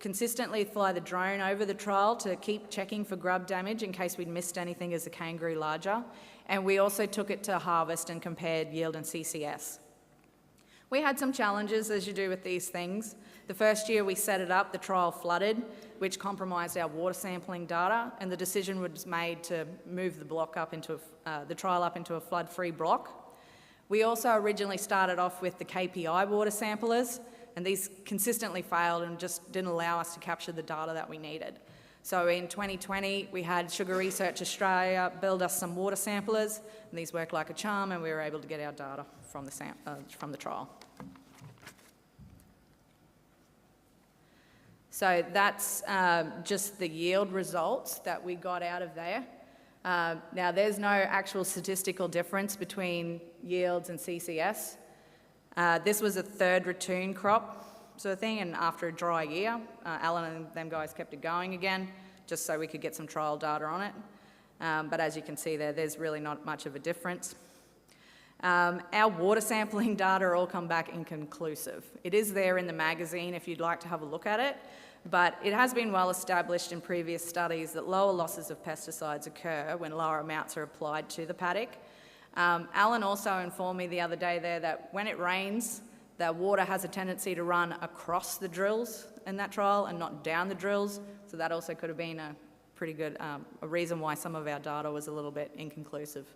consistently fly the drone over the trial to keep checking for grub damage in case we'd missed anything as the cane grew larger. And we also took it to harvest and compared yield and CCS. We had some challenges, as you do with these things. The first year we set it up, the trial flooded, which compromised our water sampling data, and the decision was made to move the block up into the trial up into a flood-free block. We also originally started off with the KPI water samplers, and these consistently failed and just didn't allow us to capture the data that we needed. So in 2020, we had Sugar Research Australia build us some water samplers, and these worked like a charm, and we were able to get our data from the trial. So that's just the yield results that we got out of there. Now, there's no actual statistical difference between yields and CCS. This was a third ratoon crop sort of thing, and after a dry year, Allan and them guys kept it going again, just so we could get some trial data on it. But as you can see there, there's really not much of a difference. Our water sampling data all come back inconclusive. It is there in the magazine if you'd like to have a look at it, but it has been well established in previous studies that lower losses of pesticides occur when lower amounts are applied to the paddock. Allan also informed me the other day there that when it rains, the water has a tendency to run across the drills in that trial and not down the drills, so that also could have been a pretty good a reason why some of our data was a little bit inconclusive.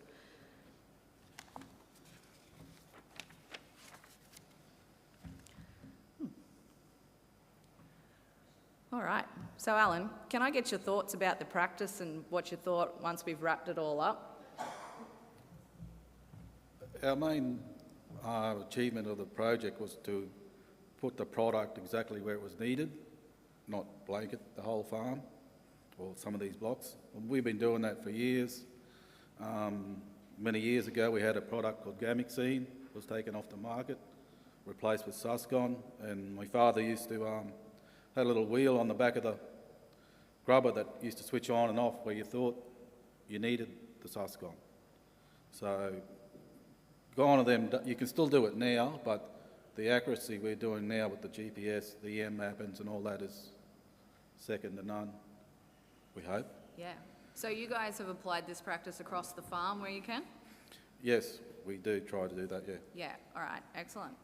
All right, so Allan, can I get your thoughts about the practice and what you thought once we've wrapped it all up? Our main achievement of the project was to put the product exactly where it was needed, not blanket the whole farm or some of these blocks. We've been doing that for years. Many years ago we had a product called Gamixine, was taken off the market, replaced with Suscon, and my father used to had a little wheel on the back of the grubber that used to switch on and off where you thought you needed the Suscon. So gone are them, you can still do it now, but the accuracy we're doing now with the GPS, the EM mappings and all that is second to none, we hope. Yeah. So you guys have applied this practice across the farm where you can? Yes, we do try to do that, yeah. Yeah, all right, excellent.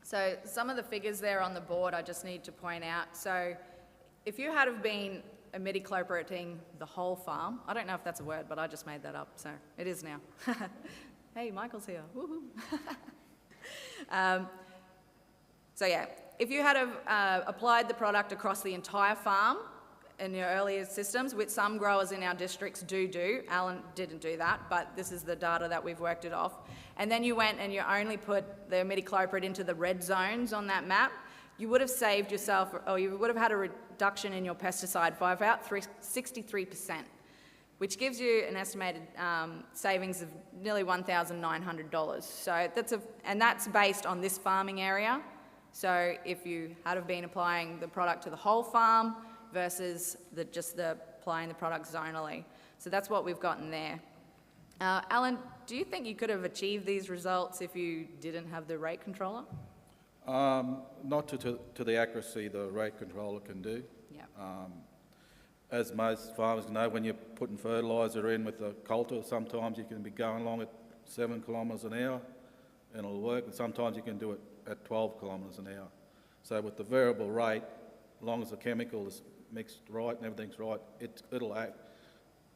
So some of the figures there on the board I just need to point out. So if you had have been imidacloprolating the whole farm, I don't know if that's a word, but I just made that up, so it is now. Hey, Michael's here, woohoo. So yeah, if you had have, applied the product across the entire farm in your earlier systems, which some growers in our districts do, Allan didn't do that, but this is the data that we've worked it off, and then you went and you only put the imidacloprid into the red zones on that map, you would have saved yourself, or you would have had a reduction in your pesticide by about 63%, which gives you an estimated savings of nearly $1,900. So that's based on this farming area. So if you had have been applying the product to the whole farm versus applying the product zonally. So that's what we've gotten there. Allan, do you think you could have achieved these results if you didn't have the rate controller? Not to the accuracy the rate controller can do. Yeah. As most farmers know, when you're putting fertiliser in with the coulter, sometimes you can be going along at 7 kilometres an hour and it'll work, and sometimes you can do it at 12 kilometres an hour. So with the variable rate, as long as the chemical is mixed right and everything's right, it'll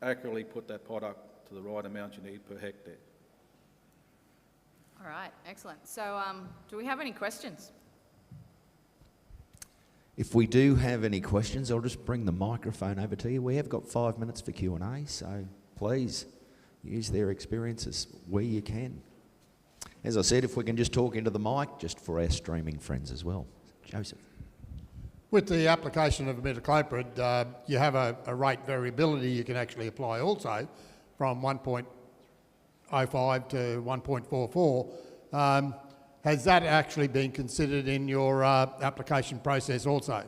accurately put that product to the right amount you need per hectare. All right, excellent. So do we have any questions? If we do have any questions, I'll just bring the microphone over to you. We have got 5 minutes for Q&A, so please use their experiences where you can. As I said, if we can just talk into the mic, just for our streaming friends as well. Joseph. With the application of imidacloprid, you have a rate variability you can actually apply also from 1.05 to 1.44. Has that actually been considered in your application process also?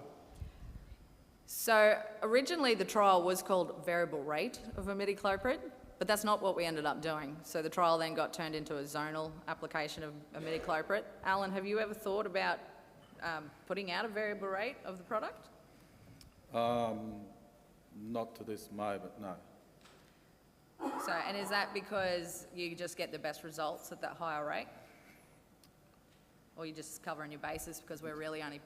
So originally the trial was called variable rate of imidacloprid, but that's not what we ended up doing. So the trial then got turned into a zonal application of imidacloprid. Allan, have you ever thought about putting out a variable rate of the product? Not to this moment, no. So, and is that because you just get the best results at that higher rate? Or you're just covering your bases because we're really only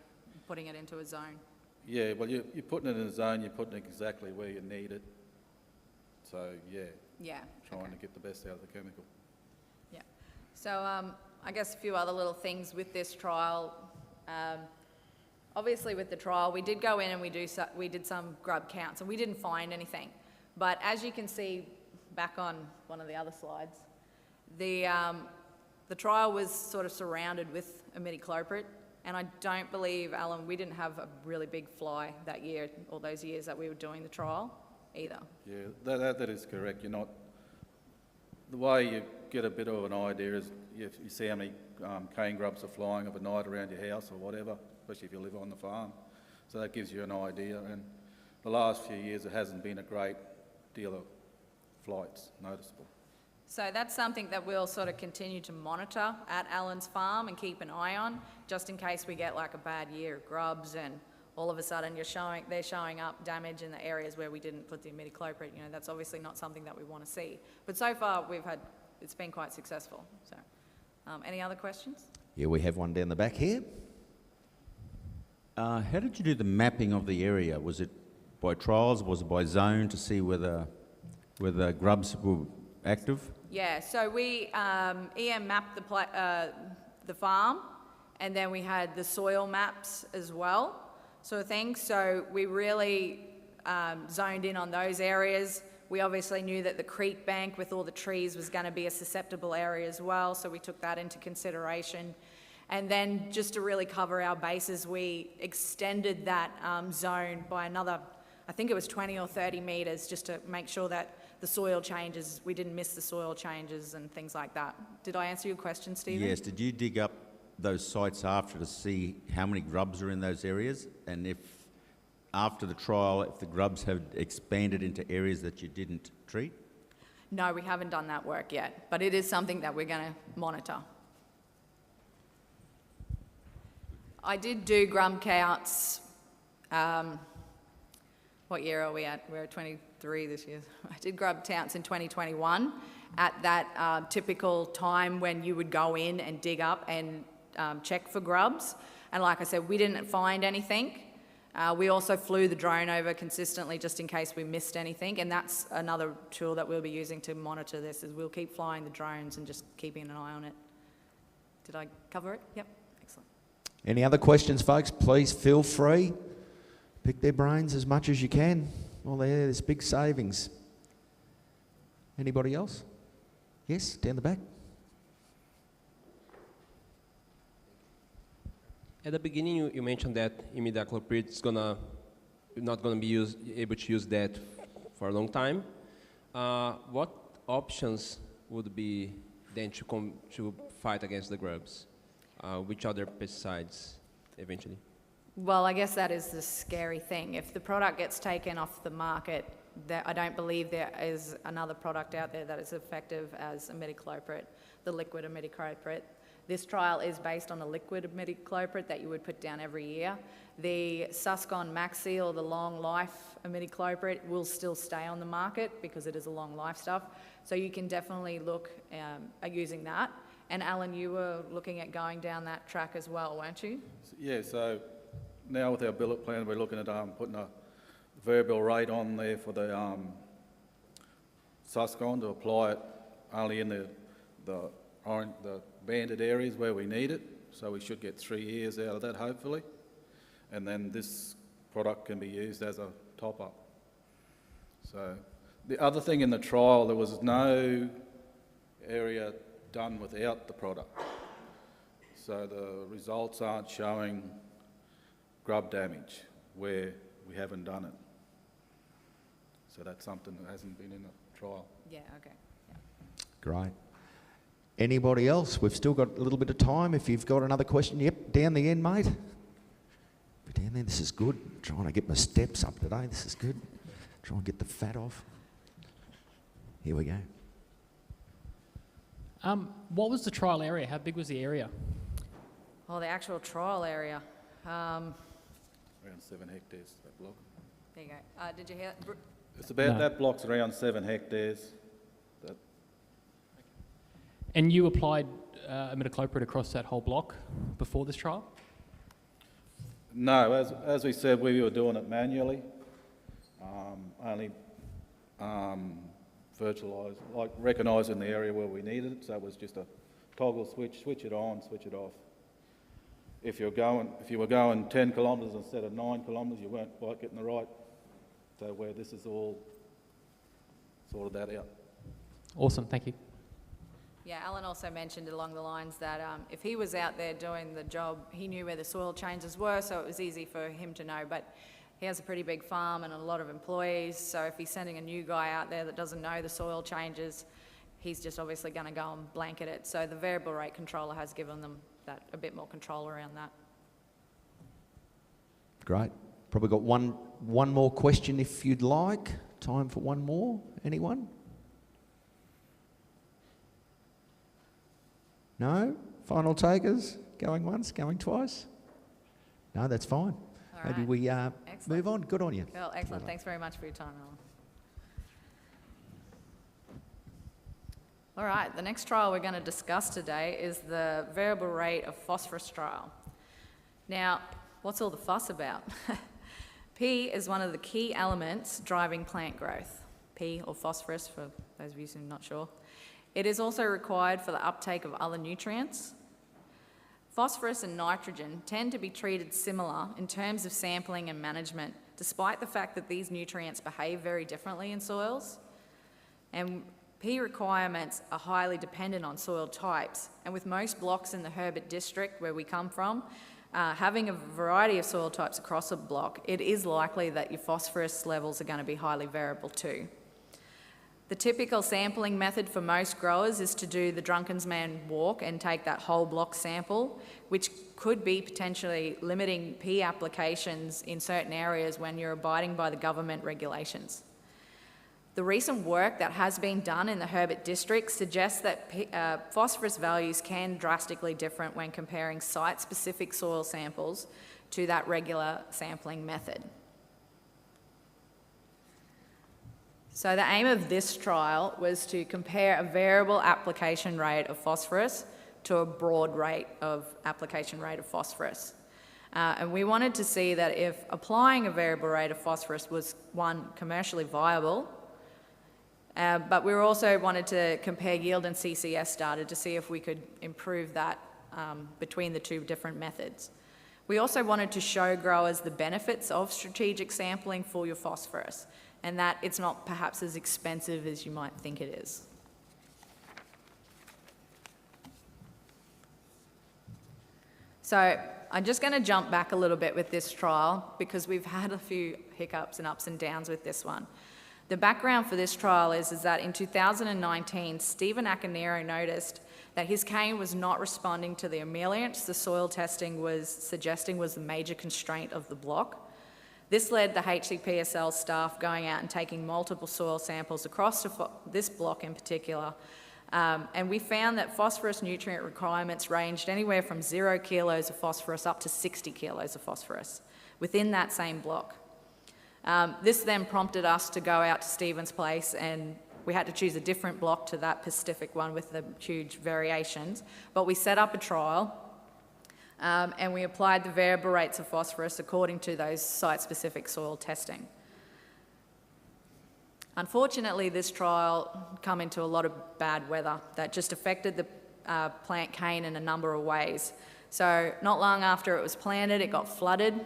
putting it into a zone? Yeah, well, you're putting it in a zone, you're putting it exactly where you need it. So, Yeah. trying to get the best out of the chemical. Yeah. So I guess a few other little things with this trial. Obviously with the trial, we did go in and we did some grub counts and we didn't find anything. But as you can see back on one of the other slides, the trial was sort of surrounded with imidacloprid, and I don't believe, Allan, we didn't have a really big fly that year, all those years that we were doing the trial either. Yeah, that is correct. You're not... The way you get a bit of an idea is if you see how many cane grubs are flying overnight around your house or whatever, especially if you live on the farm. So that gives you an idea. And the last few years, there hasn't been a great deal of flights noticeable. So that's something that we'll sort of continue to monitor at Allan's farm and keep an eye on, just in case we get like a bad year of grubs and all of a sudden they're showing up damage in the areas where we didn't put the imidacloprid. You know, that's obviously not something that we want to see. But so far it's been quite successful. So, any other questions? Yeah, we have one down the back here. How did you do the mapping of the area? Was it by trials? Was it by zone to see whether grubs were active? Yeah, so we EM mapped the farm, and then we had the soil maps as well, sort of thing. So we really zoned in on those areas. We obviously knew that the creek bank with all the trees was going to be a susceptible area as well, so we took that into consideration. And then just to really cover our bases, we extended that zone by another, I think it was 20 or 30 metres, just to make sure that the soil changes, we didn't miss the soil changes and things like that. Did I answer your question, Stephen? Yes. Did you dig up those sites after to see how many grubs are in those areas? And if after the trial, if the grubs have expanded into areas that you didn't treat? No, we haven't done that work yet, but it is something that we're going to monitor. I did do grub counts. What year are we at? We're at 23 this year. I did grub counts in 2021 at that typical time when you would go in and dig up and check for grubs. And like I said, we didn't find anything. We also flew the drone over consistently just in case we missed anything. And that's another tool that we'll be using to monitor this, is we'll keep flying the drones and just keeping an eye on it. Did I cover it? Yep. Excellent. Any other questions, folks? Please feel free. Pick their brains as much as you can. Well, there's big savings. Anybody else? Yes, down the back. At the beginning, you mentioned that imidacloprid is not gonna be able to use that for a long time. What options would be then to fight against the grubs? Which other pesticides eventually? Well, I guess that is the scary thing. If the product gets taken off the market, I don't believe there is another product out there that is effective as imidacloprid, the liquid imidacloprid. This trial is based on a liquid imidacloprid that you would put down every year. The Suscon Maxi, or the long life imidacloprid, will still stay on the market because it is a long life stuff. So you can definitely look at using that. And Allan, you were looking at going down that track as well, weren't you? Yeah, so now with our billet plan, we're looking at putting a variable rate on there for the Suscon to apply it only in the banded areas where we need it. So we should get 3 years out of that, hopefully. And then this product can be used as a top-up. So the other thing in the trial, there was no area done without the product. So the results aren't showing grub damage where we haven't done it. So that's something that hasn't been in the trial. Yeah, okay. Yeah. Great. Anybody else? We've still got a little bit of time. If you've got another question, yep, down the end, mate. Down there, this is good. Trying to get my steps up today. This is good. Try and get the fat off. Here we go. What was the trial area? How big was the area? Oh, the actual trial area. Around 7 hectares, that block. There you go. Did you hear? It's about, No. that block's around 7 hectares. That, And you applied imidacloprid across that whole block before this trial? no, as we said, we were doing it manually. Only virtualised, like recognising the area where we needed it, so it was just a toggle switch it on, switch it off. If you were going 10 kilometres instead of 9 kilometres, you weren't quite getting the right. So where this is all sorted that out. Awesome, thank you. Yeah, Allan also mentioned along the lines that if he was out there doing the job, he knew where the soil changes were, so it was easy for him to know. But he has a pretty big farm and a lot of employees, so if he's sending a new guy out there that doesn't know the soil changes, he's just obviously going to go and blanket it. So the variable rate controller has given them that a bit more control around that. Great. Probably got one more question if you'd like. Time for one more. Anyone? No? Final takers? Going once, going twice? No, that's fine. All Maybe right. we Excellent. move on. Good on you. Well, excellent. Thanks very much for your time, Allan. All right, the next trial we're going to discuss today is the variable rate of phosphorus trial. Now, what's all the fuss about? P is one of the key elements driving plant growth. P, or phosphorus, for those of you who are not sure. It is also required for the uptake of other nutrients. Phosphorus and nitrogen tend to be treated similar in terms of sampling and management, despite the fact that these nutrients behave very differently in soils. And P requirements are highly dependent on soil types, and with most blocks in the Herbert district where we come from, having a variety of soil types across a block, it is likely that your phosphorus levels are going to be highly variable too. The typical sampling method for most growers is to do the drunken's man walk and take that whole block sample, which could be potentially limiting P applications in certain areas when you're abiding by the government regulations. The recent work that has been done in the Herbert district suggests that phosphorus values can drastically different when comparing site-specific soil samples to that regular sampling method. So the aim of this trial was to compare a variable application rate of phosphorus to a broad rate of application rate of phosphorus. And we wanted to see that if applying a variable rate of phosphorus was, one, commercially viable, but we also wanted to compare yield and CCS data to see if we could improve that between the two different methods. We also wanted to show growers the benefits of strategic sampling for your phosphorus, and that it's not perhaps as expensive as you might think it is. So I'm just going to jump back a little bit with this trial because we've had a few hiccups and ups and downs with this one. The background for this trial is that in 2019, Stephen Acanero noticed that his cane was not responding to the emollients the soil testing was suggesting was the major constraint of the block. This led the HCPSL staff going out and taking multiple soil samples across this block in particular, and we found that phosphorus nutrient requirements ranged anywhere from 0 kilos of phosphorus up to 60 kilos of phosphorus within that same block. This then prompted us to go out to Stephen's place, and we had to choose a different block to that Pacific one with the huge variations, but we set up a trial and we applied the variable rates of phosphorus according to those site-specific soil testing. Unfortunately, this trial came into a lot of bad weather that just affected the plant cane in a number of ways. So not long after it was planted, it got flooded,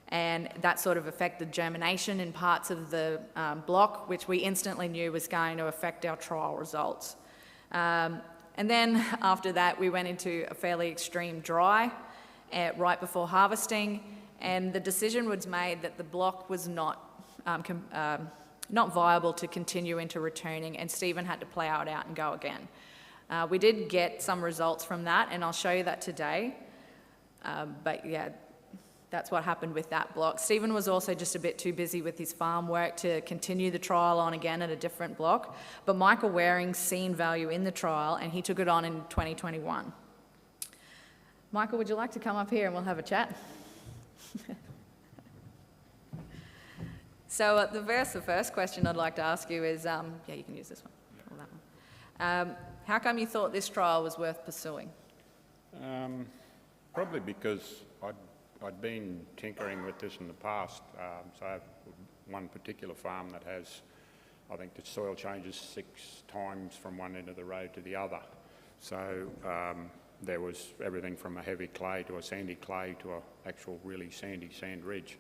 and that sort of affected germination in parts of the block, which we instantly knew was going to affect our trial results. And then after that, we went into a fairly extreme dry right before harvesting, and the decision was made that the block was not viable to continue into returning, and Stephen had to plough it out and go again. We did get some results from that, and I'll show you that today. But yeah, that's what happened with that block. Stephen was also just a bit too busy with his farm work to continue the trial on again at a different block, but Michael Waring's seen value in the trial, and he took it on in 2021. Michael, would you like to come up here and we'll have a chat? So the first question I'd like to ask you is, yeah, you can use this one, or that one. How come you thought this trial was worth pursuing? Probably because I'd been tinkering with this in the past. So I have one particular farm that has, I think the soil changes 6 times from one end of the road to the other. So there was everything from a heavy clay to a sandy clay to an actual really sandy sand ridge.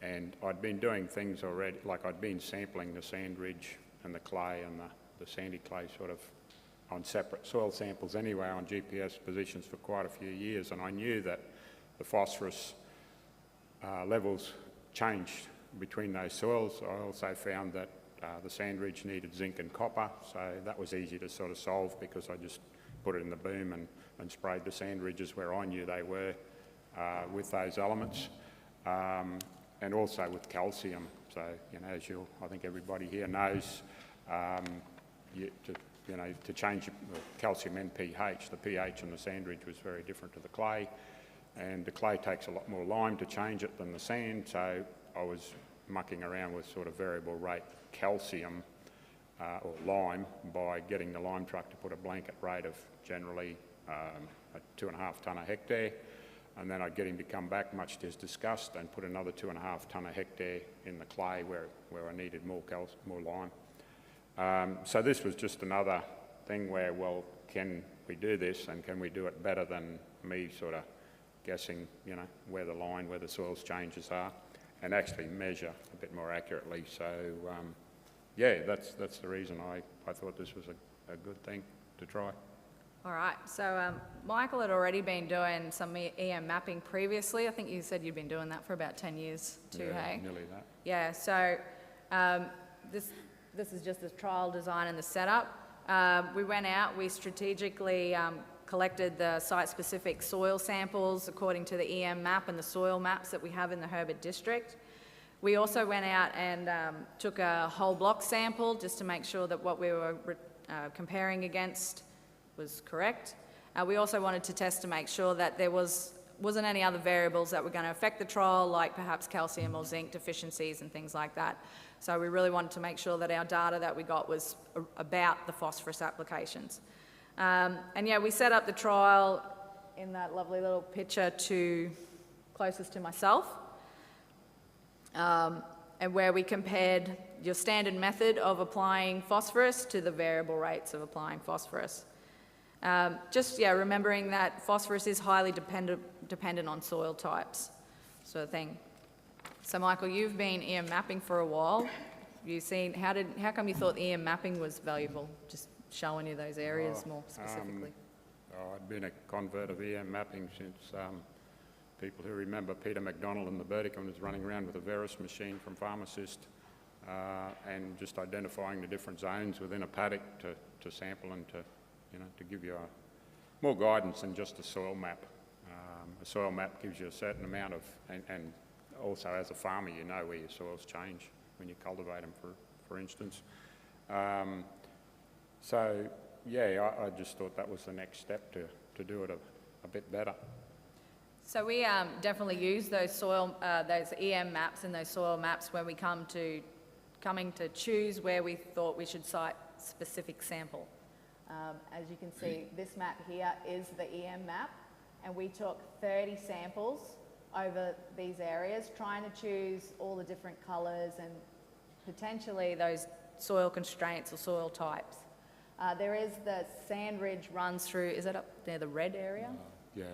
And I'd been doing things already, like I'd been sampling the sand ridge and the clay and the sandy clay sort of on separate soil samples anyway on GPS positions for quite a few years, and I knew that the phosphorus levels changed between those soils. I also found that the sand ridge needed zinc and copper, so that was easy to sort of solve because I just put it in the boom and sprayed the sand ridges where I knew they were with those elements. And also with calcium. So, you know, as I think everybody here knows, to change the calcium and pH, the pH in the sand ridge was very different to the clay, and the clay takes a lot more lime to change it than the sand, so I was mucking around with sort of variable rate calcium or lime by getting the lime truck to put a blanket rate of generally 2.5 tonne a hectare. And then I'd get him to come back, much as discussed, and put another 2.5 tonne a hectare in the clay where I needed more lime. So this was just another thing where, well, can we do this, and can we do it better than me sort of guessing, you know, where the soils changes are, and actually measure a bit more accurately. So yeah, that's the reason I thought this was a good thing to try. All right, so Michael had already been doing some EM mapping previously. I think you said you'd been doing that for about 10 years too, Yeah, hey? nearly that. Yeah, so this is just the trial design and the setup. We went out, we strategically collected the site-specific soil samples according to the EM map and the soil maps that we have in the Herbert district. We also went out and took a whole block sample just to make sure that what we were comparing against was correct. We also wanted to test to make sure that there wasn't any other variables that were going to affect the trial, like perhaps calcium or zinc deficiencies and things like that. So we really wanted to make sure that our data that we got was about the phosphorus applications. And yeah, we set up the trial in that lovely little picture closest to myself, and where we compared your standard method of applying phosphorus to the variable rates of applying phosphorus. Remembering that phosphorus is highly dependent on soil types, sort of thing. So Michael, you've been EM mapping for a while. You've seen, how come you thought EM mapping was valuable? Just showing you those areas more specifically. I'd been a convert of EM mapping since people who remember Peter McDonald and the Burdekin was running around with a Verus machine from Pharmacist and just identifying the different zones within a paddock to sample and to give you more guidance than just a soil map. A soil map gives you a certain amount of, and also as a farmer you know where your soils change when you cultivate them, for instance. So yeah, I just thought that was the next step to do it a bit better. So we definitely use those those EM maps and those soil maps when we coming to choose where we thought we should site specific sample. As you can see, this map here is the EM map, and we took 30 samples over these areas, trying to choose all the different colours and potentially those soil constraints or soil types. There is the sand ridge runs through, is it up there, the red area? Yeah,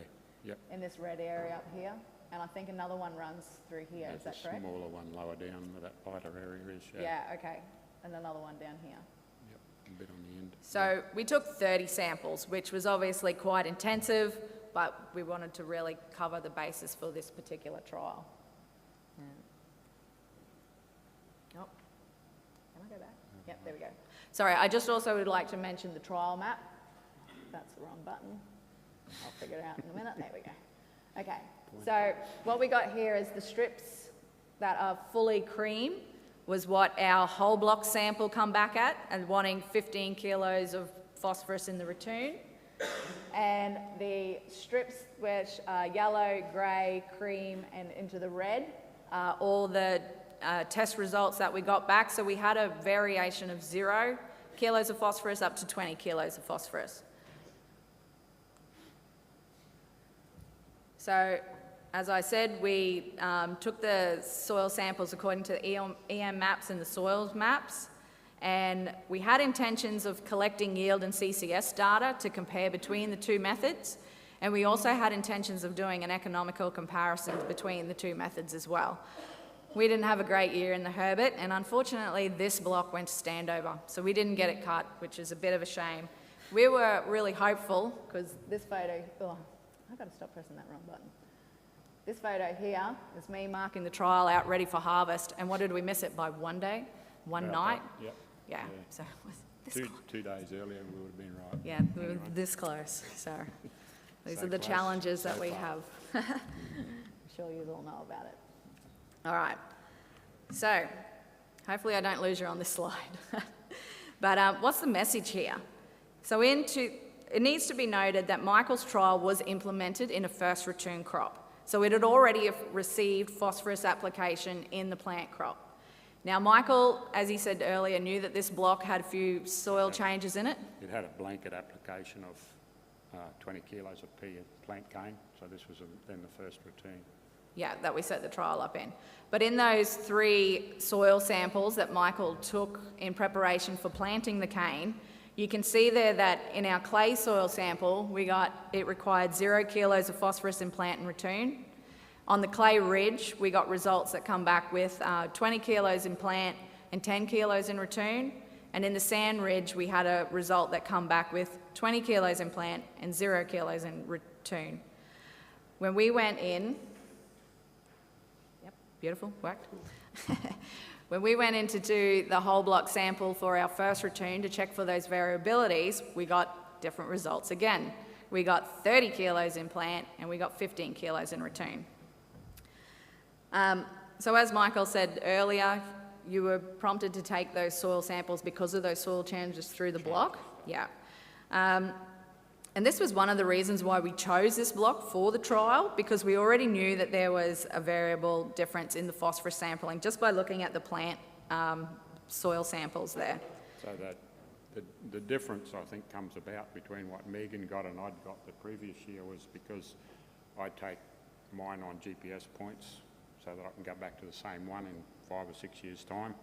yep. In this red area up here, and I think another one runs through here, is that There's correct? a smaller one lower down where that lighter area is, Yeah, okay, and another one down here. Yep, a bit on the end. So we took 30 samples, which was obviously quite intensive, but we wanted to really cover the basis for this particular trial. Oh, can I go back? Yep, there we go. Sorry, I just also would like to mention the trial map. That's the wrong button. I'll figure it out in a minute. There we go. Okay, so what we got here is the strips that are fully cream was what our whole block sample come back at, and wanting 15 kilos of phosphorus in the ratoon. And the strips which are yellow, grey, cream, and into the red are all the test results that we got back. So we had a variation of 0 kilos of phosphorus up to 20 kilos of phosphorus. So, as I said, we took the soil samples according to the EM maps and the soils maps, and we had intentions of collecting yield and CCS data to compare between the two methods, and we also had intentions of doing an economical comparison between the two methods as well. We didn't have a great year in the Herbert, and unfortunately this block went to standover, so we didn't get it cut, which is a bit of a shame. We were really hopeful, because this photo, oh, I've got to stop pressing that wrong button. This photo here is me marking the trial out ready for harvest, and what did we miss it by? One day? One night? Yep. Yeah, Yeah. so it was this close. 2 days earlier, we would have been right. Yeah, we were Anyway. this close, so these So are the close, challenges that so we far. have. I'm sure you all know about it. All right, so hopefully I don't lose you on this slide. But what's the message here? So it needs to be noted that Michael's trial was implemented in a first return crop. So it had already received phosphorus application in the plant crop. Now Michael, as he said earlier, knew that this block had a few soil changes in it. It had a blanket application of 20 kilos of P of plant cane, so this was then the first routine. Yeah, that we set the trial up in. But in those 3 soil samples that Michael took in preparation for planting the cane, you can see there that in our clay soil sample, it required 0 kilos of phosphorus in plant and return. On the clay ridge, we got results that come back with 20 kilos in plant and 10 kilos in return. And in the sand ridge, we had a result that come back with 20 kilos in plant and 0 kilos in return. When we went in, yep, beautiful, worked. When we went in to do the whole block sample for our first return to check for those variabilities, we got different results again. We got 30 kilos in plant and we got 15 kilos in return. So as Michael said earlier, you were prompted to take those soil samples because of those soil changes through the block. Yeah. And this was one of the reasons why we chose this block for the trial, because we already knew that there was a variable difference in the phosphorus sampling just by looking at the plant soil samples there. So that the difference, I think, comes about between what Megan got and I'd got the previous year was because I take mine on GPS points so that I can go back to the same one in 5 or 6 years' time.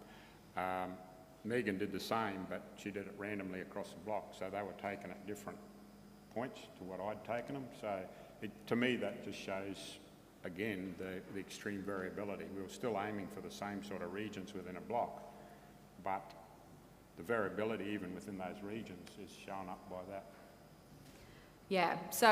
Megan did the same, but she did it randomly across the block, so they were taken at different points to what I'd taken them. So to me, that just shows, again, the extreme variability. We were still aiming for the same sort of regions within a block, but the variability even within those regions is shown up by that. Yeah, so,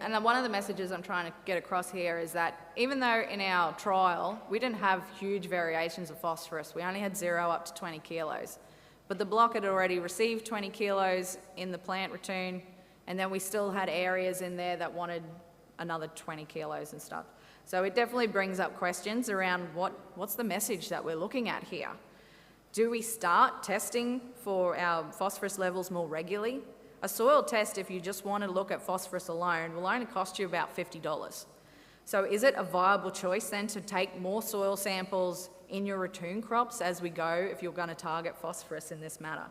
and one of the messages I'm trying to get across here is that even though in our trial we didn't have huge variations of phosphorus, we only had 0 up to 20 kilos, but the block had already received 20 kilos in the plant return, and then we still had areas in there that wanted another 20 kilos and stuff. So it definitely brings up questions around what's the message that we're looking at here? Do we start testing for our phosphorus levels more regularly? A soil test, if you just want to look at phosphorus alone, will only cost you about $50. So is it a viable choice then to take more soil samples in your return crops as we go if you're going to target phosphorus in this manner?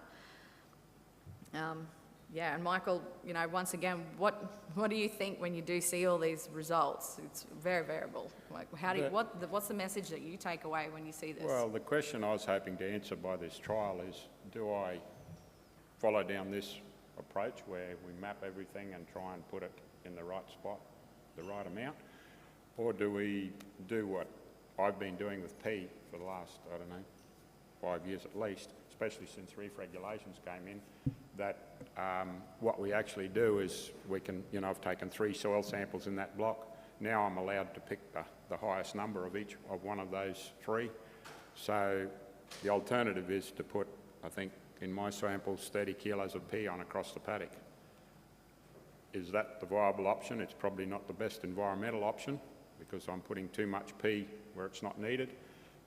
Yeah, and Michael, you know, once again, what do you think when you do see all these results? It's very variable. Like, what's the message that you take away when you see this? Well, the question I was hoping to answer by this trial is, do I follow down this approach where we map everything and try and put it in the right spot, the right amount, or do we do what I've been doing with P for the last, I don't know, 5 years at least, especially since reef regulations came in, that what we actually do is we can, you know, I've taken 3 soil samples in that block. Now I'm allowed to pick the highest number of each of one of those 3. So the alternative is to put, I think, in my samples, 30 kilos of P on across the paddock. Is that the viable option? It's probably not the best environmental option because I'm putting too much P where it's not needed,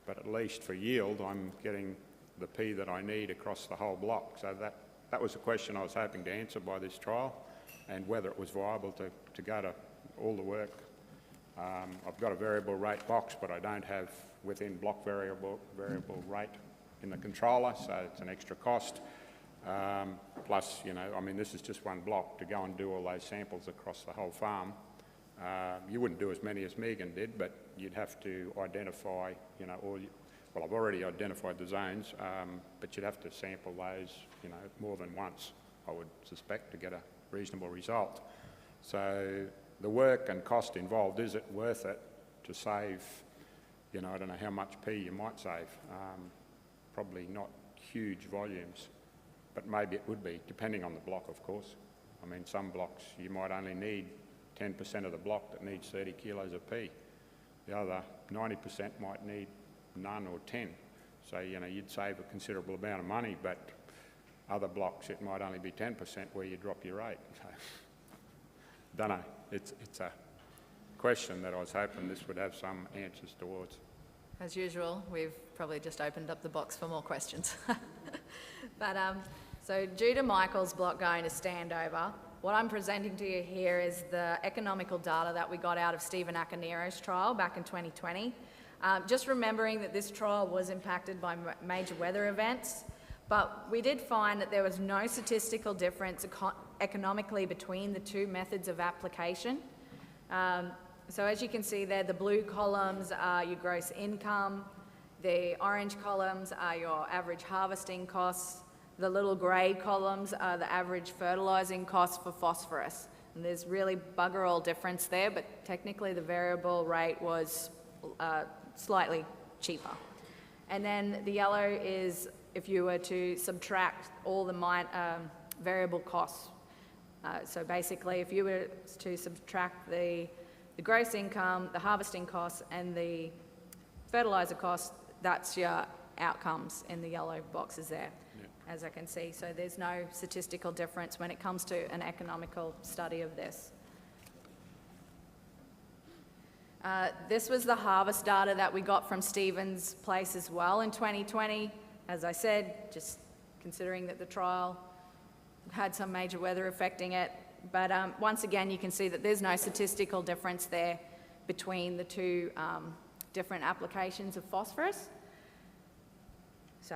but at least for yield, I'm getting the P that I need across the whole block. So that was a question I was hoping to answer by this trial. and whether it was viable to go to all the work. I've got a variable rate box, but I don't have within block variable rate in the controller, so it's an extra cost. Plus, you know, I mean, this is just one block. To go and do all those samples across the whole farm, you wouldn't do as many as Megan did, but you'd have to identify, you know, well, I've already identified the zones, but you'd have to sample those, you know, more than once, I would suspect, to get a reasonable result. So the work and cost involved, is it worth it to save, you know, I don't know how much P you might save. Probably not huge volumes, but maybe it would be, depending on the block, of course. I mean, some blocks you might only need 10% of the block that needs 30 kilos of P. The other 90% might need none or 10. So, you know, you'd save a considerable amount of money, but other blocks it might only be 10% where you drop your rate. So, don't know. It's a question that I was hoping this would have some answers towards. As usual, we've probably just opened up the box for more questions. But so due to Michael's block going to standover, what I'm presenting to you here is the economical data that we got out of Stephen Acaniro's trial back in 2020. Just remembering that this trial was impacted by major weather events, but we did find that there was no statistical difference economically between the two methods of application. So as you can see there, the blue columns are your gross income, the orange columns are your average harvesting costs, the little grey columns are the average fertilising costs for phosphorus. And there's really bugger all difference there, but technically the variable rate was slightly cheaper. And then the yellow is if you were to subtract all the variable costs. So basically, if you were to subtract the gross income, the harvesting costs, and the fertiliser costs, that's your outcomes in the yellow boxes there, as I can see. So there's no statistical difference when it comes to an economical study of this. This was the harvest data that we got from Stephen's place as well in 2020. As I said, just considering that the trial had some major weather affecting it. But once again, you can see that there's no statistical difference there between the two different applications of phosphorus. So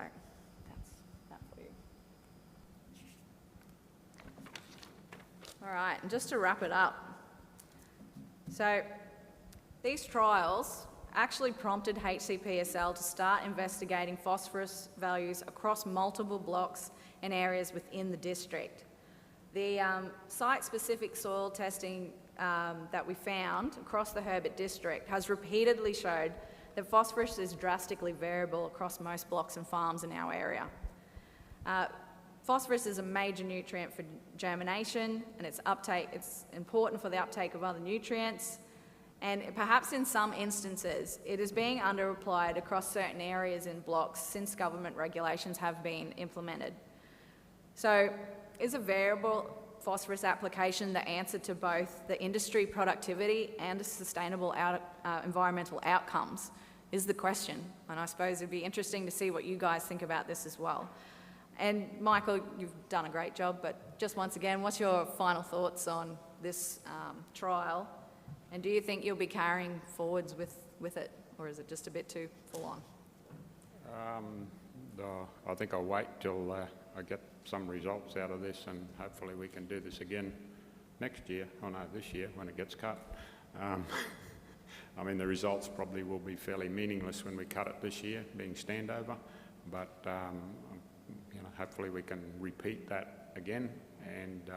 that's that for you. All right, and just to wrap it up. So these trials actually prompted HCPSL to start investigating phosphorus values across multiple blocks and areas within the district. The site-specific soil testing that we found across the Herbert district has repeatedly showed that phosphorus is drastically variable across most blocks and farms in our area. Phosphorus is a major nutrient for germination, and its important for the uptake of other nutrients. And perhaps in some instances, it is being underapplied across certain areas in blocks since government regulations have been implemented. So, is a variable phosphorus application the answer to both the industry productivity and sustainable environmental outcomes, is the question. And I suppose it'd be interesting to see what you guys think about this as well. And Michael, you've done a great job, but just once again, what's your final thoughts on this trial? And do you think you'll be carrying forwards with it, or is it just a bit too full on? I think I'll wait till I get some results out of this, and hopefully we can do this again next year, this year when it gets cut. I mean, the results probably will be fairly meaningless when we cut it this year, being standover, but you know, hopefully we can repeat that again and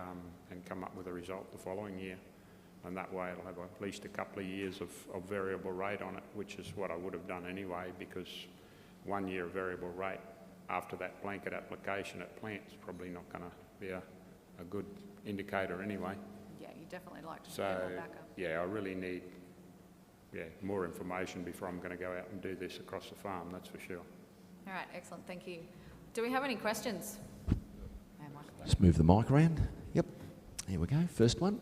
come up with a result the following year. And that way it'll have at least a couple of years of variable rate on it, which is what I would have done anyway, because 1 year of variable rate after that blanket application at plants is probably not going to be a good indicator anyway. Yeah, you definitely like to So, get more backup. yeah, I really need more information before I'm going to go out and do this across the farm, that's for sure. All right, excellent, thank you. Do we have any questions? Just move the mic around. Yep, here we go, first one.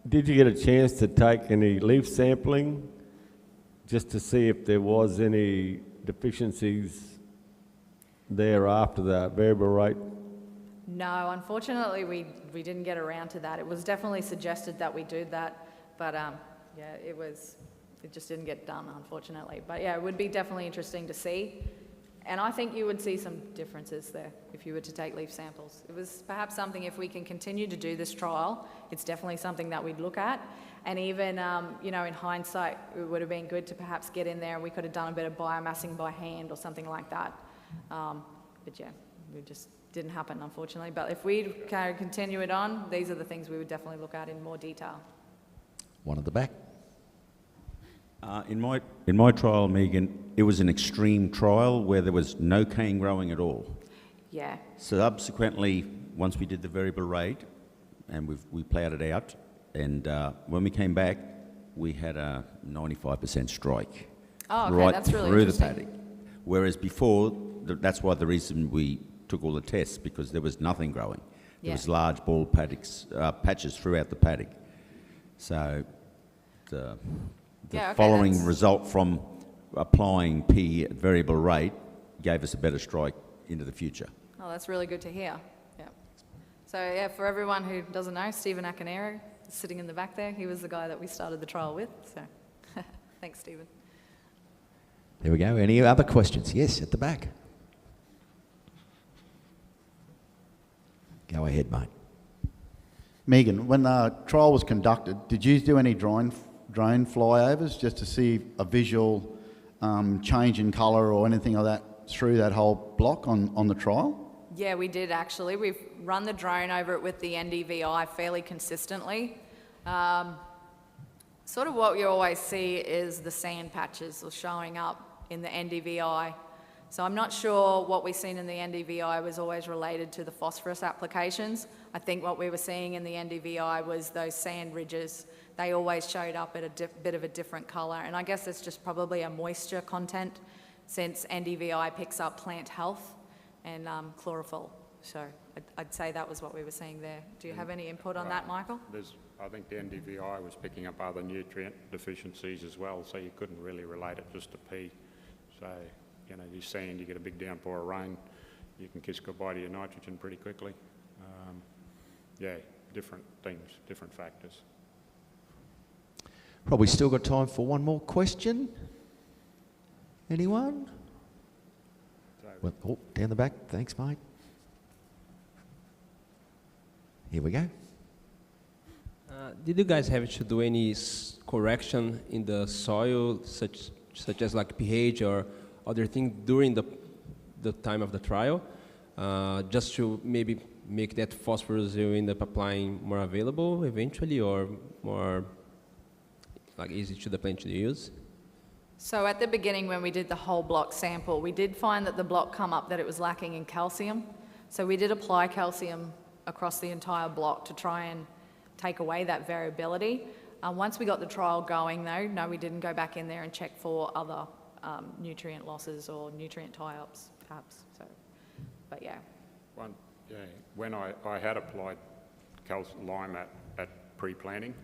Did you get a chance to take any leaf sampling just to see if there was any deficiencies there after the variable rate? No, unfortunately, we didn't get around to that. It was definitely suggested that we do that, but yeah, it just didn't get done, unfortunately. But yeah, it would be definitely interesting to see. And I think you would see some differences there if you were to take leaf samples. It was perhaps something, if we can continue to do this trial, it's definitely something that we'd look at. And even, you know, in hindsight, it would have been good to perhaps get in there and we could have done a bit of biomassing by hand or something like that. But yeah, it just didn't happen, unfortunately. But if we kind of continue it on, these are the things we would definitely look at in more detail. One at the back. In my trial, Megan, it was an extreme trial where there was no cane growing at all. Yeah. Subsequently, once we did the variable rate, and we ploughed it out, and when we came back, we had a 95% strike. Oh, okay, right that's really through interesting. the paddock. Whereas before, that's why the reason we took all the tests, because there was nothing growing. There Yeah. was large bald patches throughout the paddock. So the Yeah, okay, following that's- result from applying P at variable rate gave us a better strike into the future. Oh, that's really good to hear. Yeah. So yeah, for everyone who doesn't know, Stephen Acanero is sitting in the back there. He was the guy that we started the trial with. So thanks, Stephen. There we go. Any other questions? Yes, at the back. Go ahead, mate. Megan, when the trial was conducted, did you do any drone flyovers just to see a visual change in colour or anything like that through that whole block on the trial? Yeah, we did actually. We've run the drone over it with the NDVI fairly consistently. Sort of what you always see is the sand patches showing up in the NDVI. So I'm not sure what we've seen in the NDVI was always related to the phosphorus applications. I think what we were seeing in the NDVI was those sand ridges. They always showed up at a bit of a different colour. And I guess it's just probably a moisture content, since NDVI picks up plant health and chlorophyll. So I'd say that was what we were seeing there. Do you have any input on that, Michael? I think the NDVI was picking up other nutrient deficiencies as well, so you couldn't really relate it just to P. So, you know, you're sand, you get a big downpour of rain, you can kiss goodbye to your nitrogen pretty quickly. Yeah, different things, different factors. Probably still got time for one more question. Anyone? Well, oh, down the back. Thanks, mate. Here we go. Did you guys have to do any correction in the soil, such as like pH or other things during the time of the trial, just to maybe make that phosphorus you end up applying more available eventually, or more like easy to the plant to use? So at the beginning, when we did the whole block sample, we did find that the block come up that it was lacking in calcium. So we did apply calcium across the entire block to try and take away that variability. Once we got the trial going though, no, we didn't go back in there and check for other nutrient losses or nutrient tie-ups perhaps. So, but yeah. When I had applied lime at pre-planting,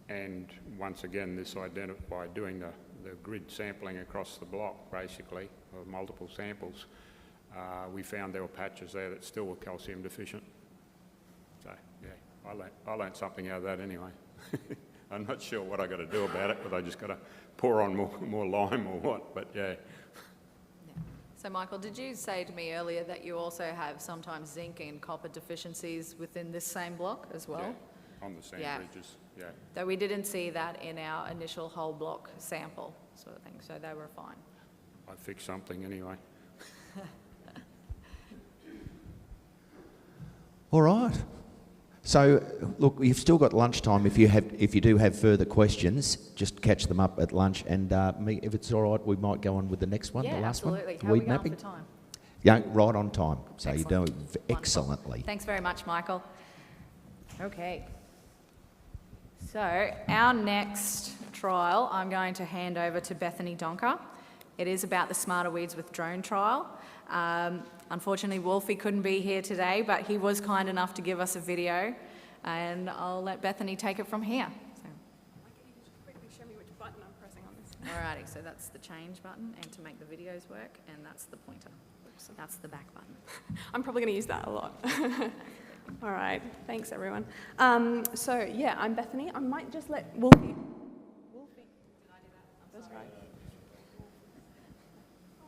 and once again this by doing the grid sampling across the block basically, of multiple samples, we found there were patches there that still were calcium deficient. So yeah, I learnt something out of that anyway. I'm not sure what I got to do about it, whether I just got to pour on more lime or what, but yeah. So Michael, did you say to me earlier that you also have sometimes zinc and copper deficiencies within this same block as well? Yeah, on the sand ridges, yeah. Though we didn't see that in our initial whole block sample sort of thing, so they were fine. I fixed something anyway. All right. So, look, you've still got lunchtime. If you do have further questions, just catch them up at lunch. And if it's all right, we might go on with the next one, Yeah, the last absolutely. one. How are we going for time? Yeah, right on time. So Excellent. you're doing Wonderful. excellently. Thanks very much, Michael. Okay. So our next trial, I'm going to hand over to Bethany Donker. It is about the Smarter Weeds with Drone trial. Unfortunately, Wolfie couldn't be here today, but he was kind enough to give us a video, and I'll let Bethany take it from here. So. Can you just quickly show me which button I'm pressing on this? Alrighty, so that's the change button, and to make the videos work, and that's the pointer. So that's the back button. I'm probably going to use that a lot. All right, thanks everyone. So yeah, I'm Bethany. I might just let Wolfie. Did I do that? That's right.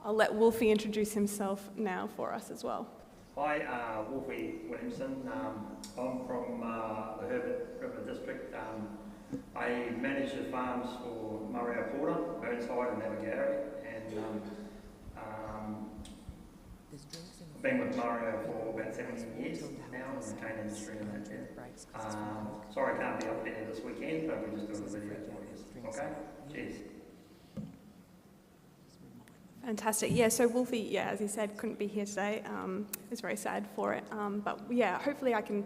I'll let Wolfie introduce himself now for us as well. Hi, Wolfie Williamson. I'm from the Herbert River District. I manage the farms for Mario Porter, Burnside and McVeigh, and I've been with Mario for about 17 years now in the cane industry and that. Sorry I can't be up there this weekend, but we're just doing a video for you. Okay? Cheers. Fantastic. Yeah, so Wolfie, yeah, as he said, couldn't be here today. Is very sad for it. But yeah, hopefully I can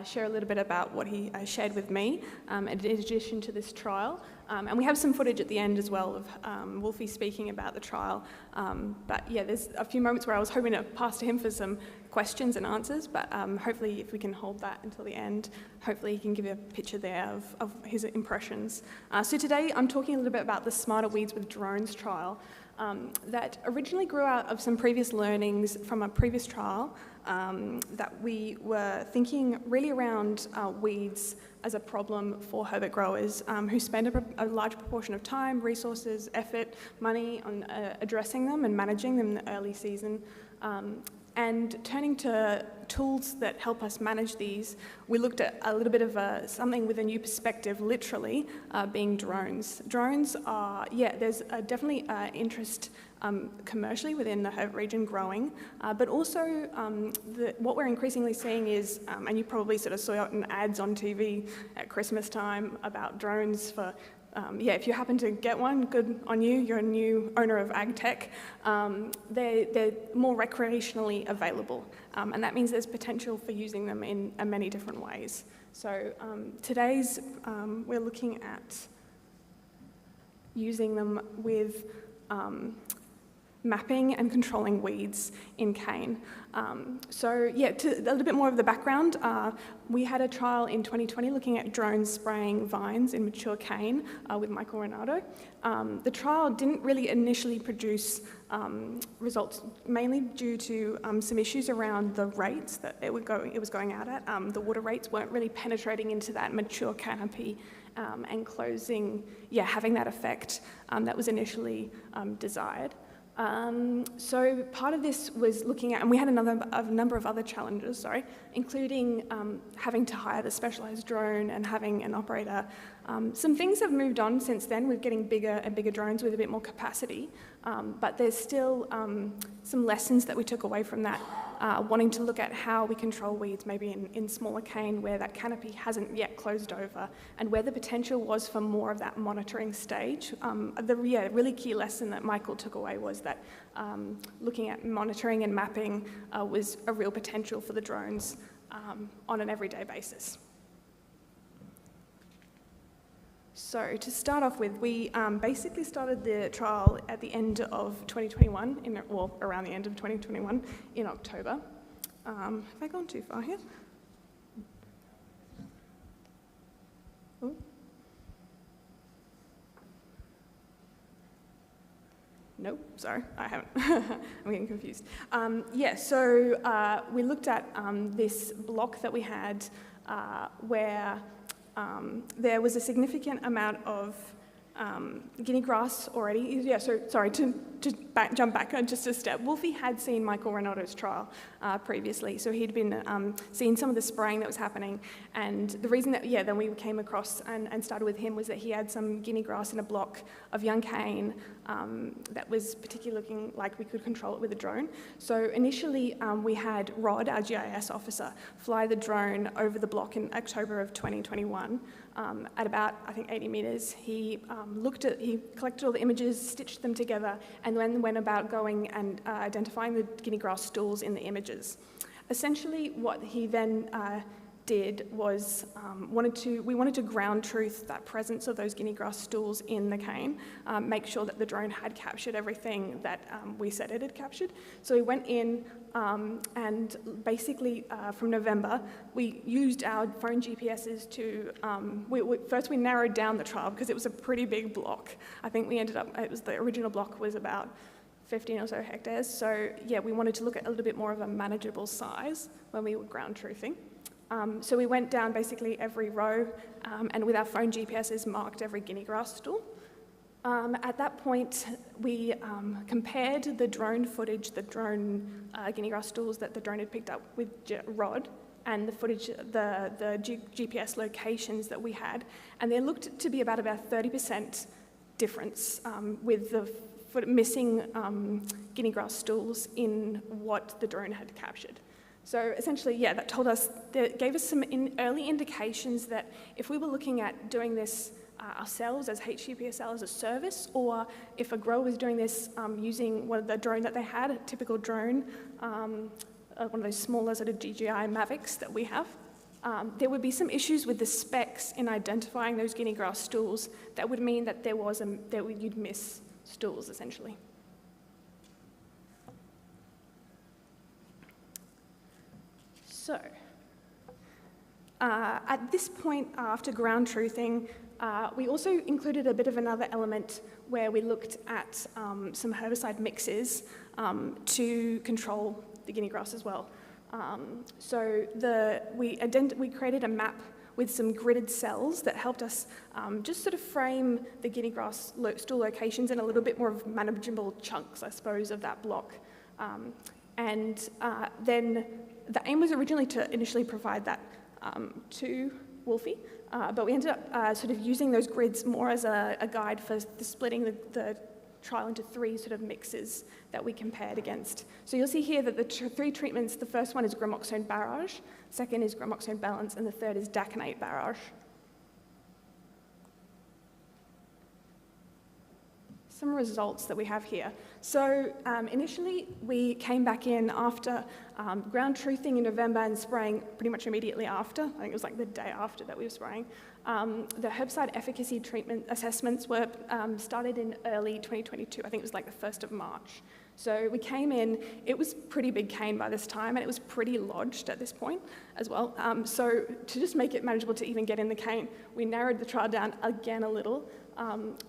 share a little bit about what he shared with me in addition to this trial. And we have some footage at the end as well of Wolfie speaking about the trial. But yeah, there's a few moments where I was hoping to pass to him for some questions and answers, but hopefully if we can hold that until the end, hopefully he can give you a picture there of his impressions. So today I'm talking a little bit about the Smarter Weeds with Drones trial. That originally grew out of some previous learnings from a previous trial that we were thinking really around weeds as a problem for herbert growers who spend a large proportion of time, resources, effort, money on addressing them and managing them in the early season. And turning to tools that help us manage these, we looked at a little bit of something with a new perspective, literally, being drones. Drones are, yeah, there's definitely interest commercially within the Herbert region growing, but also what we're increasingly seeing is, and you probably sort of saw it in ads on TV at Christmas time about drones for yeah, if you happen to get one, good on you, you're a new owner of ag tech. They're more recreationally available, and that means there's potential for using them in many different ways. So today's, we're looking at using them with mapping and controlling weeds in cane. So yeah, a little bit more of the background. We had a trial in 2020 looking at drones spraying vines in mature cane with Michael Renato. The trial didn't really initially produce results, mainly due to some issues around the rates that it was going out at. The water rates weren't really penetrating into that mature canopy and closing, yeah, having that effect that was initially desired. So part of this was looking at, and we had a number of other challenges, including having to hire the specialised drone and having an operator. Some things have moved on since then. We're getting bigger and bigger drones with a bit more capacity, but there's still some lessons that we took away from that, wanting to look at how we control weeds maybe in smaller cane where that canopy hasn't yet closed over and where the potential was for more of that monitoring stage. The really key lesson that Michael took away was that looking at monitoring and mapping was a real potential for the drones on an everyday basis. So to start off with, we basically started the trial at the end of 2021, around the end of 2021 in October. Have I gone too far here? Ooh. Nope, sorry, I haven't. I'm getting confused. Yeah, so we looked at this block that we had where there was a significant amount of guinea grass already. Yeah, so sorry, to jump back just a step. Wolfie had seen Michael Renato's trial previously, so he'd been seeing some of the spraying that was happening. And the reason that, then we came across and started with him was that he had some guinea grass in a block of young cane that was particularly looking like we could control it with a drone. So initially we had Rod, our GIS officer, fly the drone over the block in October of 2021 at about, I think, 80 metres. He collected all the images, stitched them together, and then went about going and identifying the guinea grass stools in the images. Essentially, what he then did was we wanted to ground truth that presence of those guinea grass stools in the cane, make sure that the drone had captured everything that we said it had captured. So we went in and basically from November, we used our phone GPSs to, first we narrowed down the trial because it was a pretty big block. I think we ended up, the original block was about 15 or so hectares. So yeah, we wanted to look at a little bit more of a manageable size when we were ground truthing. So we went down basically every row and with our phone GPSs marked every guinea grass stool. At that point, we compared the drone footage, the drone guinea grass stools that the drone had picked up with Rod, and the footage, the GPS locations that we had, and there looked to be about 30% difference with the missing guinea grass stools in what the drone had captured. So essentially, yeah, that gave us some early indications that if we were looking at doing this ourselves as HCPSL as a service, or if a grower was doing this using the drone that they had, a typical drone, one of those smaller sort of DJI Mavics that we have, there would be some issues with the specs in identifying those guinea grass stools that would mean that you'd miss stools, essentially. So, at this point, after ground truthing, we also included a bit of another element where we looked at some herbicide mixes to control the guinea grass as well. So we created a map with some gridded cells that helped us just sort of frame the guinea grass stool locations in a little bit more of manageable chunks, I suppose, of that block. Then the aim was originally to initially provide that to Wolfie, but we ended up sort of using those grids more as a guide for splitting the trial into 3 sort of mixes that we compared against. So you'll see here that the 3 treatments, the first one is gramoxone barrage, second is gramoxone balance, and the third is daconate barrage. Some results that we have here. So initially we came back in after ground truthing in November and spraying pretty much immediately after. I think it was like the day after that we were spraying. The herbicide efficacy treatment assessments were started in early 2022. I think it was like the 1st of March. So we came in, it was pretty big cane by this time, and it was pretty lodged at this point as well. So to just make it manageable to even get in the cane, we narrowed the trial down again a little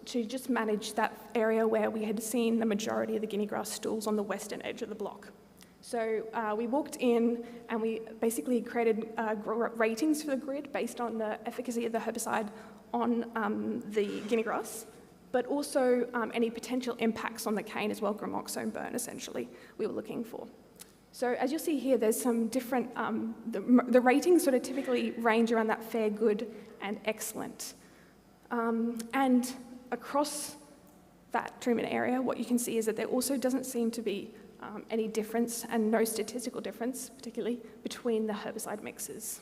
to just manage that area where we had seen the majority of the guinea grass stools on the western edge of the block. So we walked in and we basically created ratings for the grid based on the efficacy of the herbicide on the guinea grass, but also any potential impacts on the cane as well, gramoxone burn essentially, we were looking for. So as you'll see here, there's some different, the ratings sort of typically range around that fair, good, and excellent. And across that treatment area, what you can see is that there also doesn't seem to be any difference, and no statistical difference, particularly, between the herbicide mixes.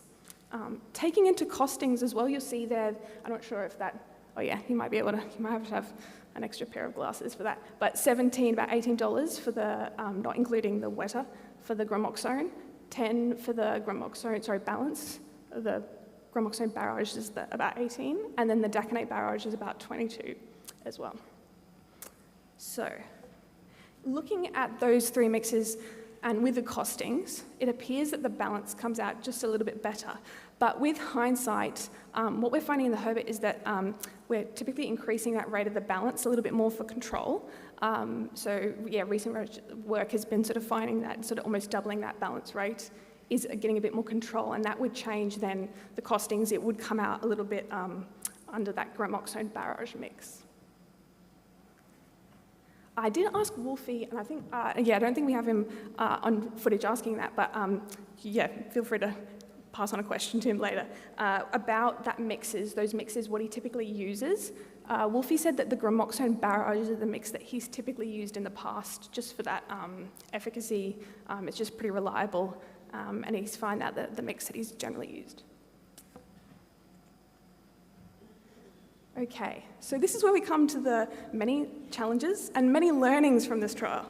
Taking into costings as well, you'll see there, I'm not sure if that, oh yeah, you might have to have an extra pair of glasses for that, but about $18 for the, not including the wetter, for the gramoxone, 10 for the gramoxone, balance, the gramoxone barrage is about 18, and then the daconate barrage is about 22 as well. So, looking at those 3 mixes and with the costings, it appears that the balance comes out just a little bit better. But with hindsight, what we're finding in the herbit is that we're typically increasing that rate of the balance a little bit more for control. So yeah, recent work has been sort of finding that sort of almost doubling that balance rate is getting a bit more control, and that would change then the costings. It would come out a little bit under that gramoxone barrage mix. I did ask Wolfie, and I think, I don't think we have him on footage asking that, but yeah, feel free to pass on a question to him later, about those mixes, what he typically uses. Wolfie said that the gramoxone barrage is the mix that he's typically used in the past, just for that efficacy. It's just pretty reliable, and he's found out the mix that he's generally used. Okay, so this is where we come to the many challenges and many learnings from this trial.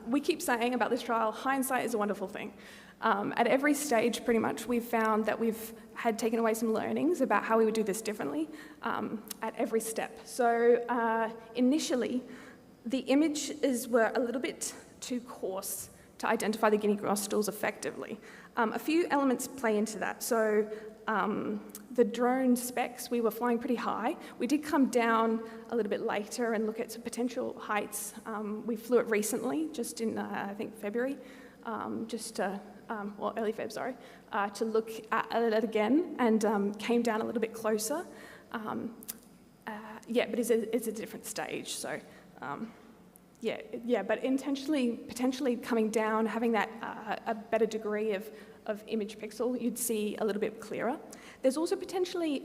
We keep saying about this trial, hindsight is a wonderful thing. At every stage, pretty much, we've found that we've had taken away some learnings about how we would do this differently at every step. So initially, the images were a little bit too coarse to identify the Guinea grass stools effectively. A few elements play into that. So the drone specs, we were flying pretty high. We did come down a little bit later and look at some potential heights. We flew it recently, just in, I think, February, early Feb, sorry, to look at it again, and came down a little bit closer. But it's a different stage, so but intentionally, potentially coming down, having that a better degree of image pixel, you'd see a little bit clearer. There's also potentially,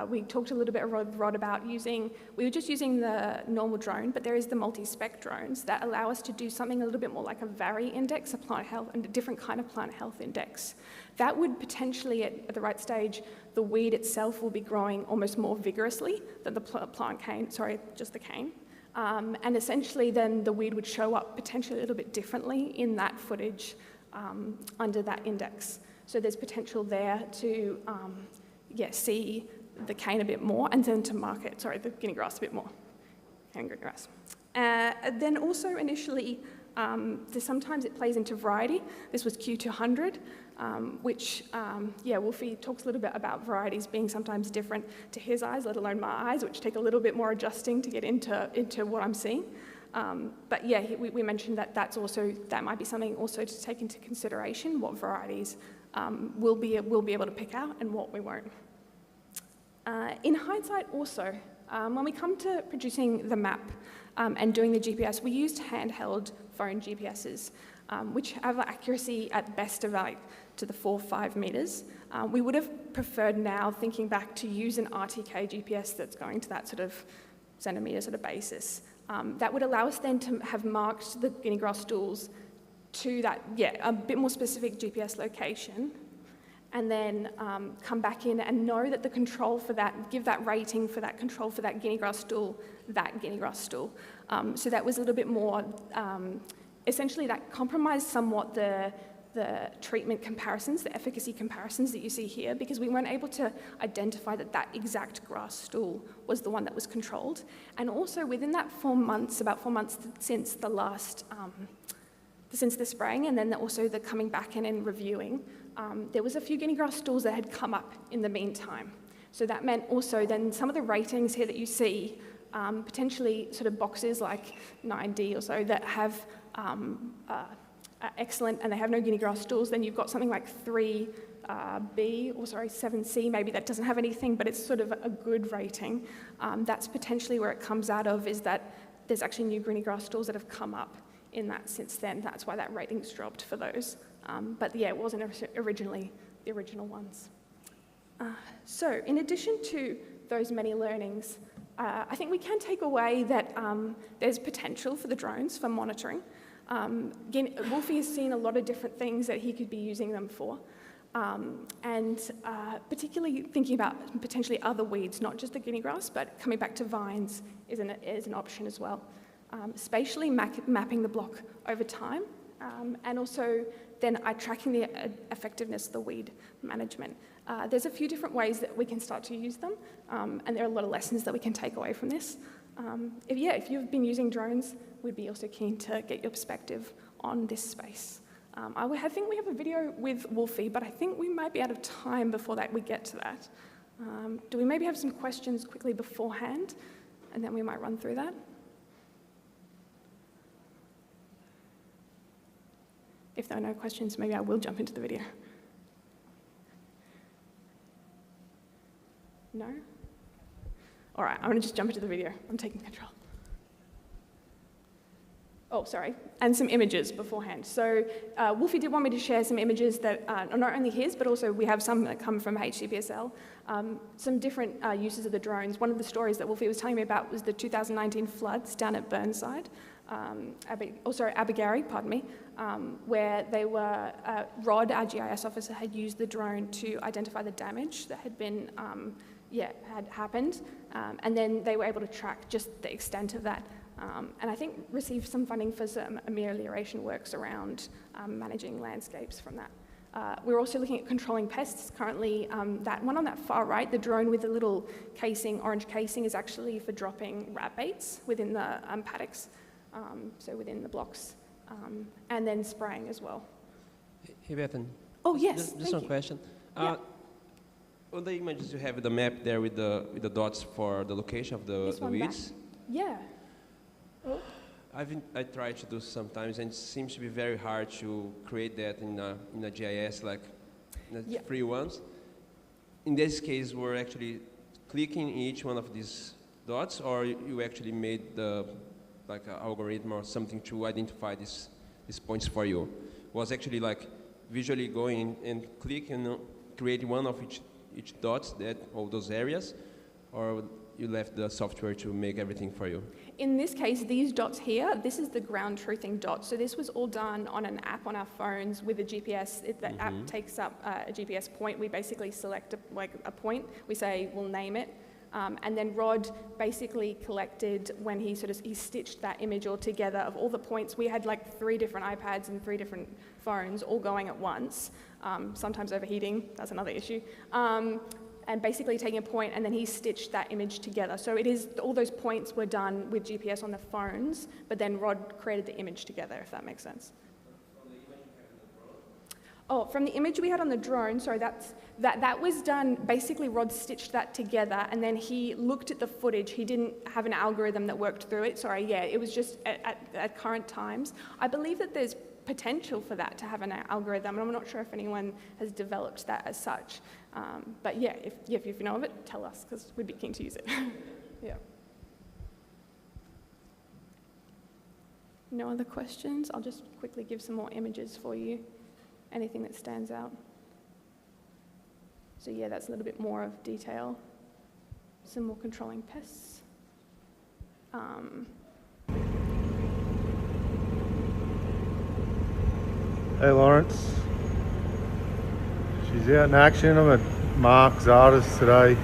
we talked a little bit with Rod about we were just using the normal drone, but there is the multi-spec drones that allow us to do something a little bit more like a VARI index, a plant health, and a different kind of plant health index. That would potentially, at the right stage, the weed itself will be growing almost more vigorously than the plant cane, just the cane. And essentially then the weed would show up potentially a little bit differently in that footage under that index. So there's potential there to see the cane a bit more, and then to market, the Guinea grass a bit more, and Guinea grass. Then also initially, sometimes it plays into variety. This was Q200, which, Wolfie talks a little bit about varieties being sometimes different to his eyes, let alone my eyes, which take a little bit more adjusting to get into what I'm seeing. We mentioned that might be something also to take into consideration, what varieties we'll be able to pick out and what we won't. In hindsight also, when we come to producing the map and doing the GPS, we used handheld phone GPSs, which have accuracy at best of to the 4-5 meters. We would have preferred now, thinking back, to use an RTK GPS that's going to that sort of centimetre sort of basis. That would allow us then to have marked the Guinea grass stools to that, a bit more specific GPS location, and then come back in and know that the control for that, give that rating for that control for that Guinea grass stool. So that was a little bit more, essentially that compromised somewhat the treatment comparisons, the efficacy comparisons that you see here, because we weren't able to identify that exact grass stool was the one that was controlled. And also within that 4 months, about 4 months since the last, since the spraying, and then also the coming back in and reviewing, there was a few Guinea grass stools that had come up in the meantime. So that meant also then some of the ratings here that you see, potentially sort of boxes like 9D or so that have excellent, and they have no Guinea grass stools, then you've got something like 7C, maybe that doesn't have anything, but it's sort of a good rating. That's potentially where it comes out of, is that there's actually new Guinea grass stools that have come up in that since then. That's why that rating's dropped for those. It wasn't originally the original ones. So in addition to those many learnings, I think we can take away that there's potential for the drones for monitoring. Wolfie has seen a lot of different things that he could be using them for, and particularly thinking about potentially other weeds, not just the Guinea grass, but coming back to vines is an option as well. Spatially mapping the block over time, and also then tracking the effectiveness of the weed management. There's a few different ways that we can start to use them, and there are a lot of lessons that we can take away from this. If you've been using drones, we'd be also keen to get your perspective on this space. I think we have a video with Wolfie, but I think we might be out of time before we get to that. Do we maybe have some questions quickly beforehand, and then we might run through that? If there are no questions, maybe I will jump into the video. No? All right, I'm going to just jump into the video. I'm taking control. Oh, sorry, and some images beforehand. So Wolfie did want me to share some images that are not only his, but also we have some that come from HCPSL, some different uses of the drones. One of the stories that Wolfie was telling me about was the 2019 floods down at Burnside, Abergarie, where they were, Rod, our GIS officer, had used the drone to identify the damage that had been, had happened, and then they were able to track just the extent of that and I think received some funding for some amelioration works around managing landscapes from that. We're also looking at controlling pests. Currently, that one on that far right, the drone with the little casing, orange casing, is actually for dropping rat baits within the paddocks, so within the blocks, and then spraying as well. Hey, Bethany. Oh, yes, Just one question. Yeah. On the images you have the map there with the dots for the location of the weeds. Yeah. Oh. I try to do sometimes, and it seems to be very hard to create that in a GIS, like free ones. In this case, we're actually clicking each one of these dots, or you actually made like an algorithm or something to identify these points for you. Was actually like visually going and clicking, creating one of each dots all those areas, or you left the software to make everything for you? In this case, these dots here, this is the ground truthing dot. So this was all done on an app on our phones with a GPS. The app takes up a GPS point. We basically select a point. We say, we'll name it. And then Rod basically collected when he stitched that image all together of all the points. We had like 3 different iPads and 3 different phones all going at once, sometimes overheating, that's another issue. And basically taking a point, and then he stitched that image together. So it is, all those points were done with GPS on the phones, but then Rod created the image together, if that makes sense. Oh, from the image we had on the drone, sorry, that was done, basically Rod stitched that together, and then he looked at the footage. He didn't have an algorithm that worked through it, sorry, yeah, it was just at current times. I believe that there's potential for that to have an algorithm, and I'm not sure if anyone has developed that as such. But yeah, if you know of it, tell us, because we'd be keen to use it. Yeah. No other questions? I'll just quickly give some more images for you. Anything that stands out. So yeah, that's a little bit more of detail. Some more controlling pests. Hey Lawrence, she's out in action. I'm at Mark Zarda's today.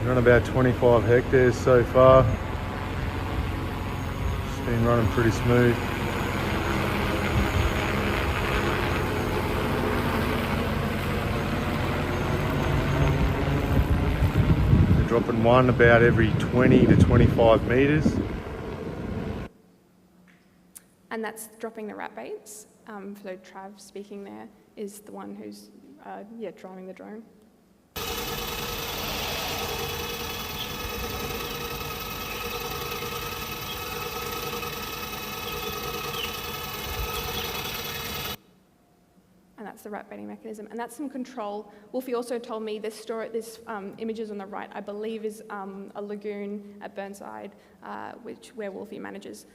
We're on about 25 hectares so far. It's been running pretty smooth. We're dropping one about every 20 to 25 metres. And that's dropping the rat baits. So Trav speaking there is the one who's driving the drone. And that's the rat baiting mechanism. And that's some control. Wolfie also told me this images on the right, I believe, is a lagoon at Burnside, where Wolfie manages.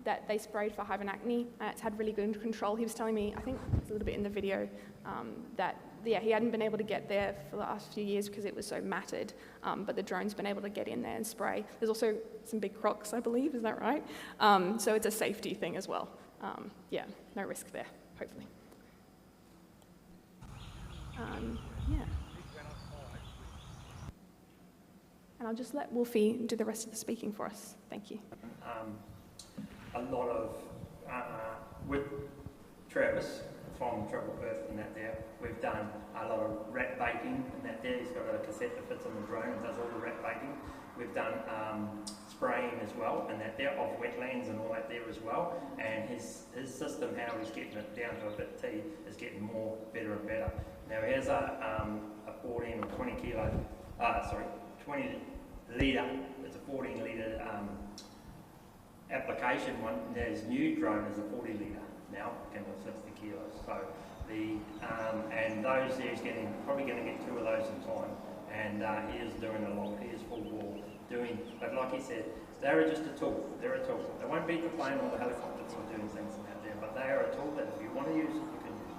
That they sprayed for hyphenacne. It's had really good control. He was telling me, I think it's a little bit in the video, that he hadn't been able to get there for the last few years because it was so matted, but the drone's been able to get in there and spray. There's also some big crocs, I believe, is that right? So it's a safety thing as well. No risk there, hopefully. And I'll just let Wolfie do the rest of the speaking for us. Thank you. A lot of, with Travis from Triple Earth and that there, we've done a lot of rat baiting and that there. He's got a cassette that fits on the drone and does all the rat baiting. We've done spraying as well and that there of wetlands and all that there as well. And his system, how he's getting it down to a bit T, is getting better and better. Now he has a 14 or 20 kilo, 20 litre, it's a 14 litre application one. His new drone is a 40 litre now, can hold 60 kilos. So and those he's probably going to get 2 of those in time. And he is doing a lot. He is full ball doing. But like he said, they're just a tool. They're a tool. They won't beat the plane or the helicopter for doing things out there. But they are a tool that if you want to use it, you can use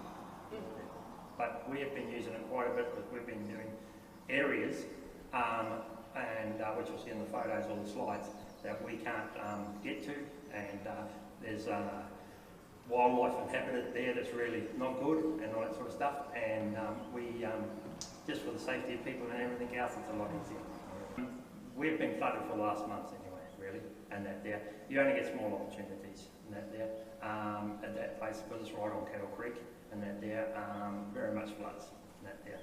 it. But we have been using it quite a bit because we've been doing areas, which you'll see in the photos or the slides, that we can't get to, and there's wildlife and habitat there that's really not good and all that sort of stuff, and we, just for the safety of people and everything else, it's a lot easier. We've been flooded for the last month anyway, really, and that there. You only get small opportunities in that there, at that place, because it's right on Cattle Creek, and that there, very much floods in that there.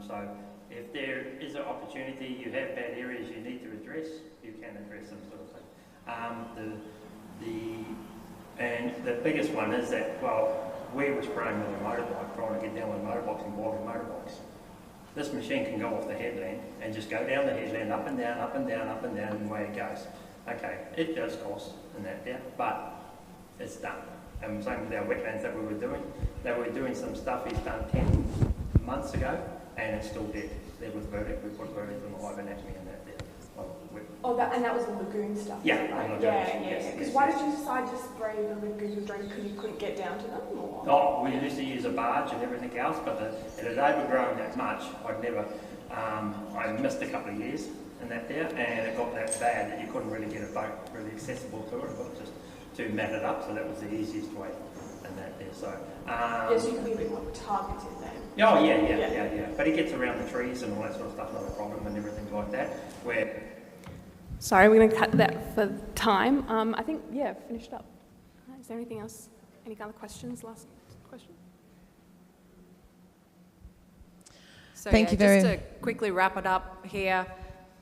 So if there is an opportunity, you have bad areas you need to address, you can address them sort of thing. And the biggest one is that, well, we were spraying with a motorbike, trying to get down with motorbikes and boiling motorbikes. This machine can go off the headland and just go down the headland, up and down, up and down, up and down, and away it goes. Okay, it does cost in that there, but it's done. And same with our wetlands that we were doing. They were doing some stuff he's done 10 months ago, and it's still dead. There was verdict, we put verdict on the hibernatomy and that there. Oh, and that was the lagoon stuff. Yeah, right? yes, Because yes, why yes. did you decide to spray the lagoon with drone? Because you couldn't get down to them? Or? Oh, we used to use a barge and everything else, but it had overgrown that much. I'd never, I missed a couple of years in that there, and it got that bad that you couldn't really get a boat really accessible to it. It got just too matted up, so that was the easiest way in that there. So, yes, you can be a bit more targeted then. Oh, yeah. But it gets around the trees and all that sort of stuff, not a problem, and everything like that. Where Sorry, we're going to cut that for time. I think, finished up. Is there anything else? Any other questions? Last question? So Thank you very just to quickly wrap it up here,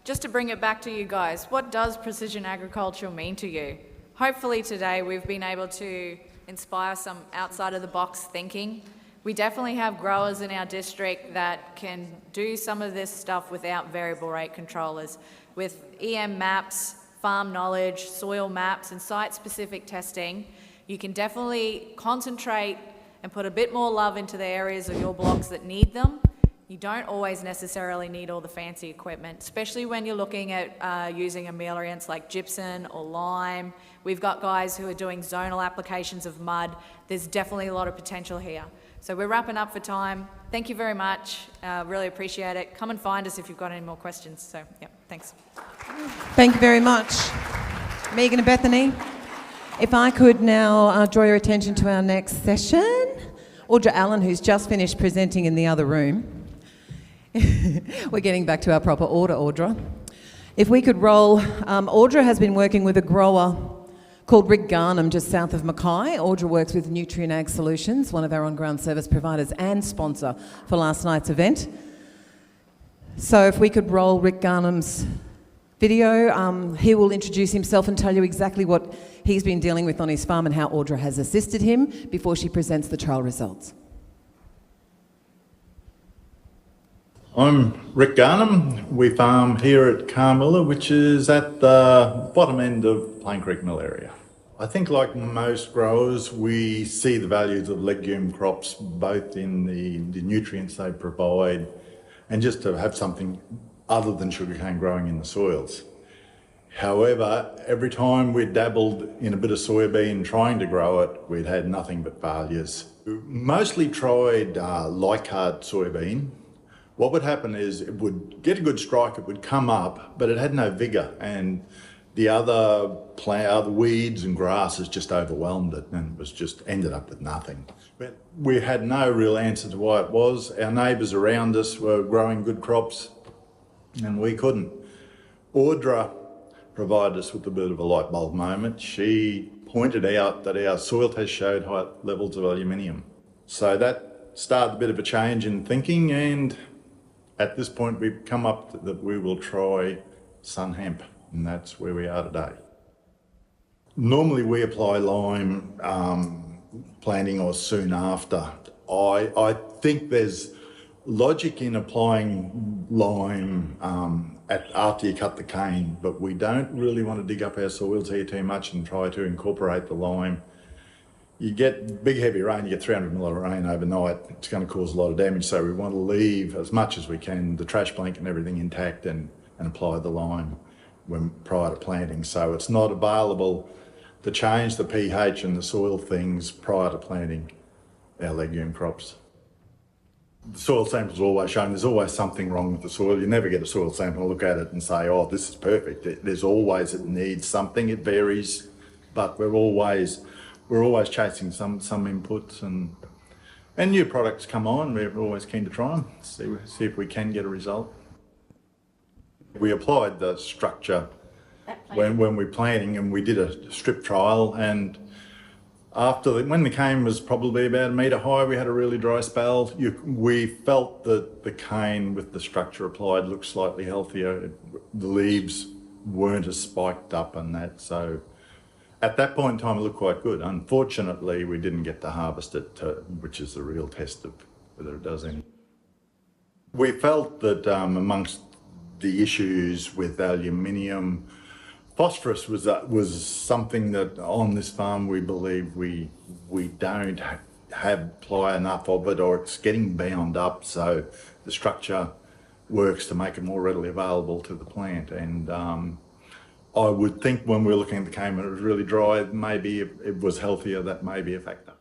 just to bring it back to you guys, what does precision agriculture mean to you? Hopefully today we've been able to inspire some outside of the box thinking. We definitely have growers in our district that can do some of this stuff without variable rate controllers. With EM maps, farm knowledge, soil maps, and site-specific testing, you can definitely concentrate and put a bit more love into the areas of your blocks that need them. You don't always necessarily need all the fancy equipment, especially when you're looking at using ameliorants like gypsum or lime. We've got guys who are doing zonal applications of mud. There's definitely a lot of potential here. So we're wrapping up for time. Thank you very much. Really appreciate it. Come and find us if you've got any more questions. So, yeah, thanks. Thank you very much, Megan and Bethany. If I could now draw your attention to our next session. Audra Allan, who's just finished presenting in the other room. We're getting back to our proper order, Audra. If we could roll, Audra has been working with a grower called Rick Garnham just south of Mackay. Audra works with Nutrient Ag Solutions, one of our on-ground service providers and sponsor for last night's event. So if we could roll Rick Garnham's video, he will introduce himself and tell you exactly what he's been dealing with on his farm and how Audra has assisted him before she presents the trial results. I'm Rick Garnham. We farm here at Camila, which is at the bottom end of Plain Creek Mill area. I think like most growers, we see the values of legume crops, both in the nutrients they provide and just to have something other than sugarcane growing in the soils. However, every time we dabbled in a bit of soybean trying to grow it, we'd had nothing but failures. We mostly tried Leichhardt soybean. What would happen is it would get a good strike, it would come up, but it had no vigour, and the other weeds and grasses just overwhelmed it, and it was just ended up with nothing. But we had no real answer to why it was. Our neighbours around us were growing good crops, and we couldn't. Audra provided us with a bit of a light bulb moment. She pointed out that our soil test showed high levels of aluminium. So that started a bit of a change in thinking, and at this point we've come up that we will try sun hemp, and that's where we are today. Normally we apply lime planting or soon after. I think there's logic in applying lime after you cut the cane, but we don't really want to dig up our soils here too much and try to incorporate the lime. You get big heavy rain, you get 300 mil of rain overnight, it's going to cause a lot of damage, so we want to leave as much as we can the trash blanket and everything intact and apply the lime prior to planting. So it's not available to change the pH and the soil things prior to planting our legume crops. The soil sample's always shown there's always something wrong with the soil. You never get a soil sample and look at it and say, oh, this is perfect. There's always, it needs something, it varies, but we're always chasing some inputs, and new products come on. We're always keen to try them, see if we can get a result. We applied the structure when we're planting, and we did a strip trial, and when the cane was probably about 1 metre high, we had a really dry spell. We felt that the cane with the structure applied looked slightly healthier. The leaves weren't as spiked up and that, so at that point in time it looked quite good. Unfortunately, we didn't get to harvest it, which is the real test of whether it does any. We felt that amongst the issues with aluminium, phosphorus was something that on this farm we believe we don't apply enough of it, or it's getting bound up, so the structure works to make it more readily available to the plant. And I would think when we're looking at the cane when it was really dry, maybe it was healthier, that may be a factor.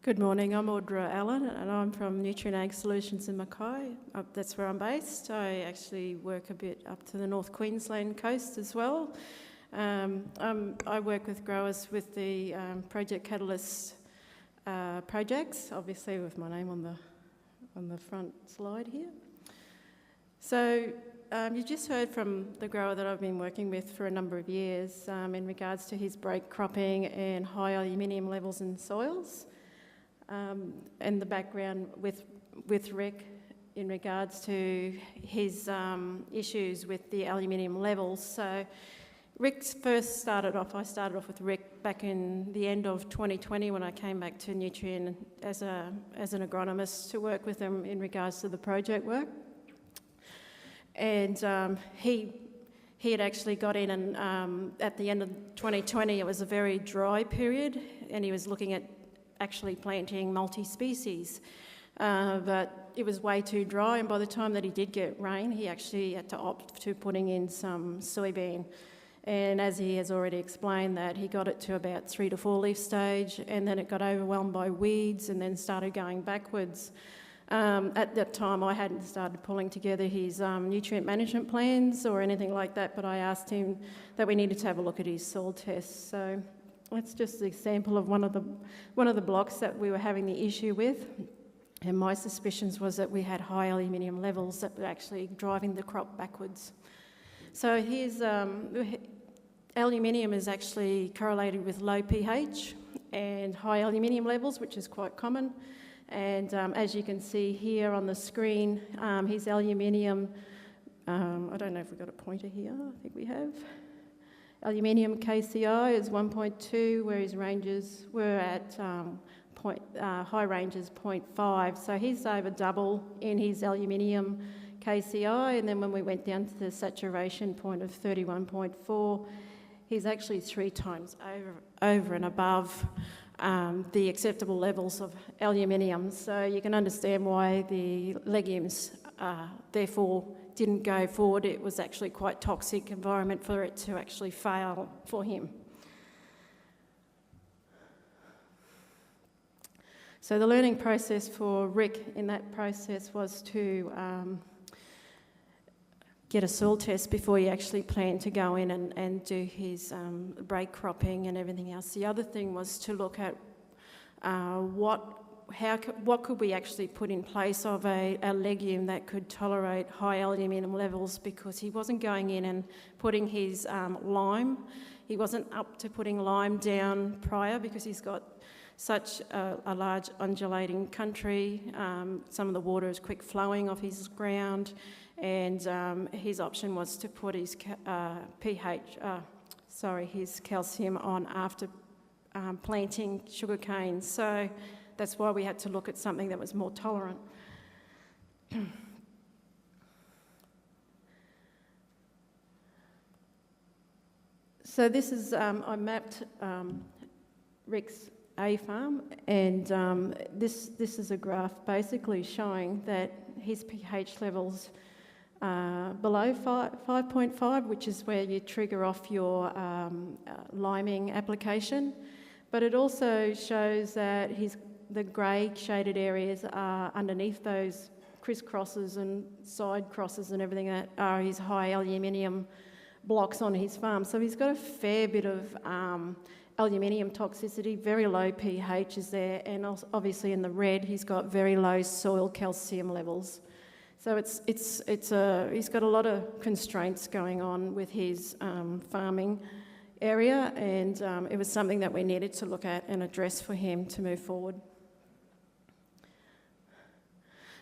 Good morning, I'm Audra Allan and I'm from Nutrient Ag Solutions in Mackay. That's where I'm based. I actually work a bit up to the North Queensland coast as well. I work with growers with the Project Catalyst projects, obviously with my name on the front slide here. So you just heard from the grower that I've been working with for a number of years in regards to his break cropping and high aluminium levels in soils. And the background with Rick in regards to his issues with the aluminium levels. So Rick's I started off with Rick back in the end of 2020 when I came back to Nutrient as an agronomist to work with him in regards to the project work. And he had actually got in and at the end of 2020 it was a very dry period and he was looking at actually planting multi-species, but it was way too dry, and by the time that he did get rain, he actually had to opt to putting in some soybean. And as he has already explained, that he got it to about 3 to 4 leaf stage, and then it got overwhelmed by weeds and then started going backwards. At that time, I hadn't started pulling together his nutrient management plans or anything like that, but I asked him that we needed to have a look at his soil tests. So that's just an example of one of the blocks that we were having the issue with, and my suspicions was that we had high aluminium levels that were actually driving the crop backwards. So his aluminium is actually correlated with low pH and high aluminium levels, which is quite common. And as you can see here on the screen, his aluminium, I don't know if we've got a pointer here, I think we have. Aluminium KCI is 1.2, where his ranges were at high ranges 0.5. So he's over double in his aluminium KCI, and then when we went down to the saturation point of 31.4, he's actually 3 times over and above the acceptable levels of aluminium. So you can understand why the legumes therefore didn't go forward. It was actually quite toxic environment for it to actually fail for him. So the learning process for Rick in that process was to get a soil test before he actually planned to go in and do his break cropping and everything else. The other thing was to look at what could we actually put in place of a legume that could tolerate high aluminium levels, because he wasn't going in and putting his lime. He wasn't up to putting lime down prior because he's got such a large undulating country. Some of the water is quick flowing off his ground, and his option was to put his his calcium on after planting sugarcane. So that's why we had to look at something that was more tolerant. So this is, I mapped Rick's A farm, and this is a graph basically showing that his pH levels below 5.5, which is where you trigger off your liming application. But it also shows that the grey shaded areas are underneath those crisscrosses and side crosses and everything that are his high aluminium blocks on his farm. So he's got a fair bit of aluminium toxicity, very low pH is there, and also obviously in the red he's got very low soil calcium levels. So he's got a lot of constraints going on with his farming area, and it was something that we needed to look at and address for him to move forward.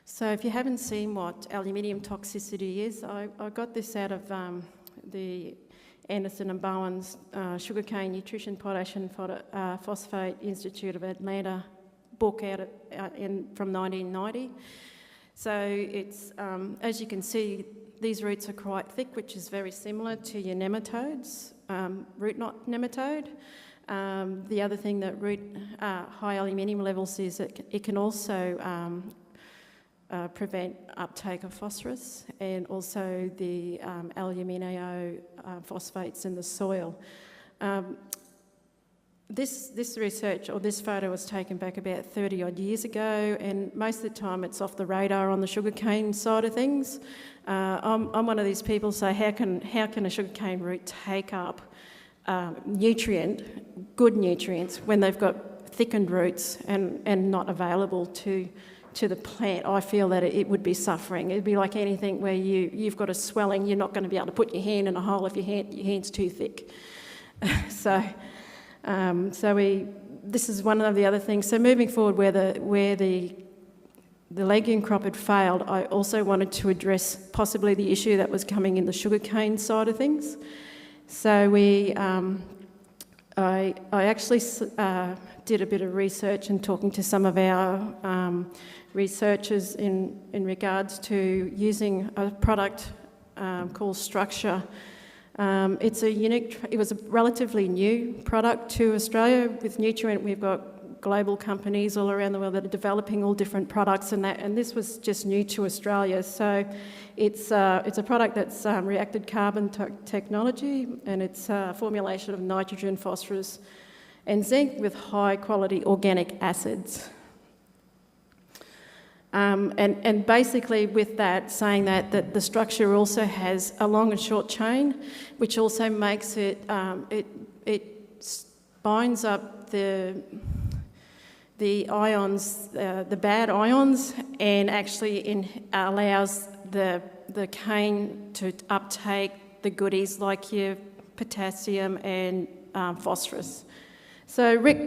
So if you haven't seen what aluminium toxicity is, I got this out of the Anderson and Bowen's Sugarcane Nutrition, Potash and Phosphate Institute of Atlanta book from 1990. So it's, as you can see, these roots are quite thick, which is very similar to your nematodes, root knot nematode. The other thing that high aluminium levels is it can also prevent uptake of phosphorus and also the alumino phosphates in the soil. This research, or this photo, was taken back about 30 odd years ago, and most of the time it's off the radar on the sugarcane side of things. I'm one of these people, so how can a sugarcane root take up good nutrients when they've got thickened roots and not available to the plant? I feel that it would be suffering. It'd be like anything where you've got a swelling, you're not going to be able to put your hand in a hole if your hand's too thick. This is one of the other things. So moving forward, where the legume crop had failed, I also wanted to address possibly the issue that was coming in the sugarcane side of things. So I actually did a bit of research and talking to some of our researchers in regards to using a product called Structure. It was a relatively new product to Australia. With Nutrient, we've got global companies all around the world that are developing all different products, and this was just new to Australia. So it's a product that's reacted carbon technology, and it's a formulation of nitrogen, phosphorus and zinc with high quality organic acids. And basically with that, saying that the structure also has a long and short chain, which also makes it binds up the ions, the bad ions, and actually allows the cane to uptake the goodies like your potassium and phosphorus. So Rick,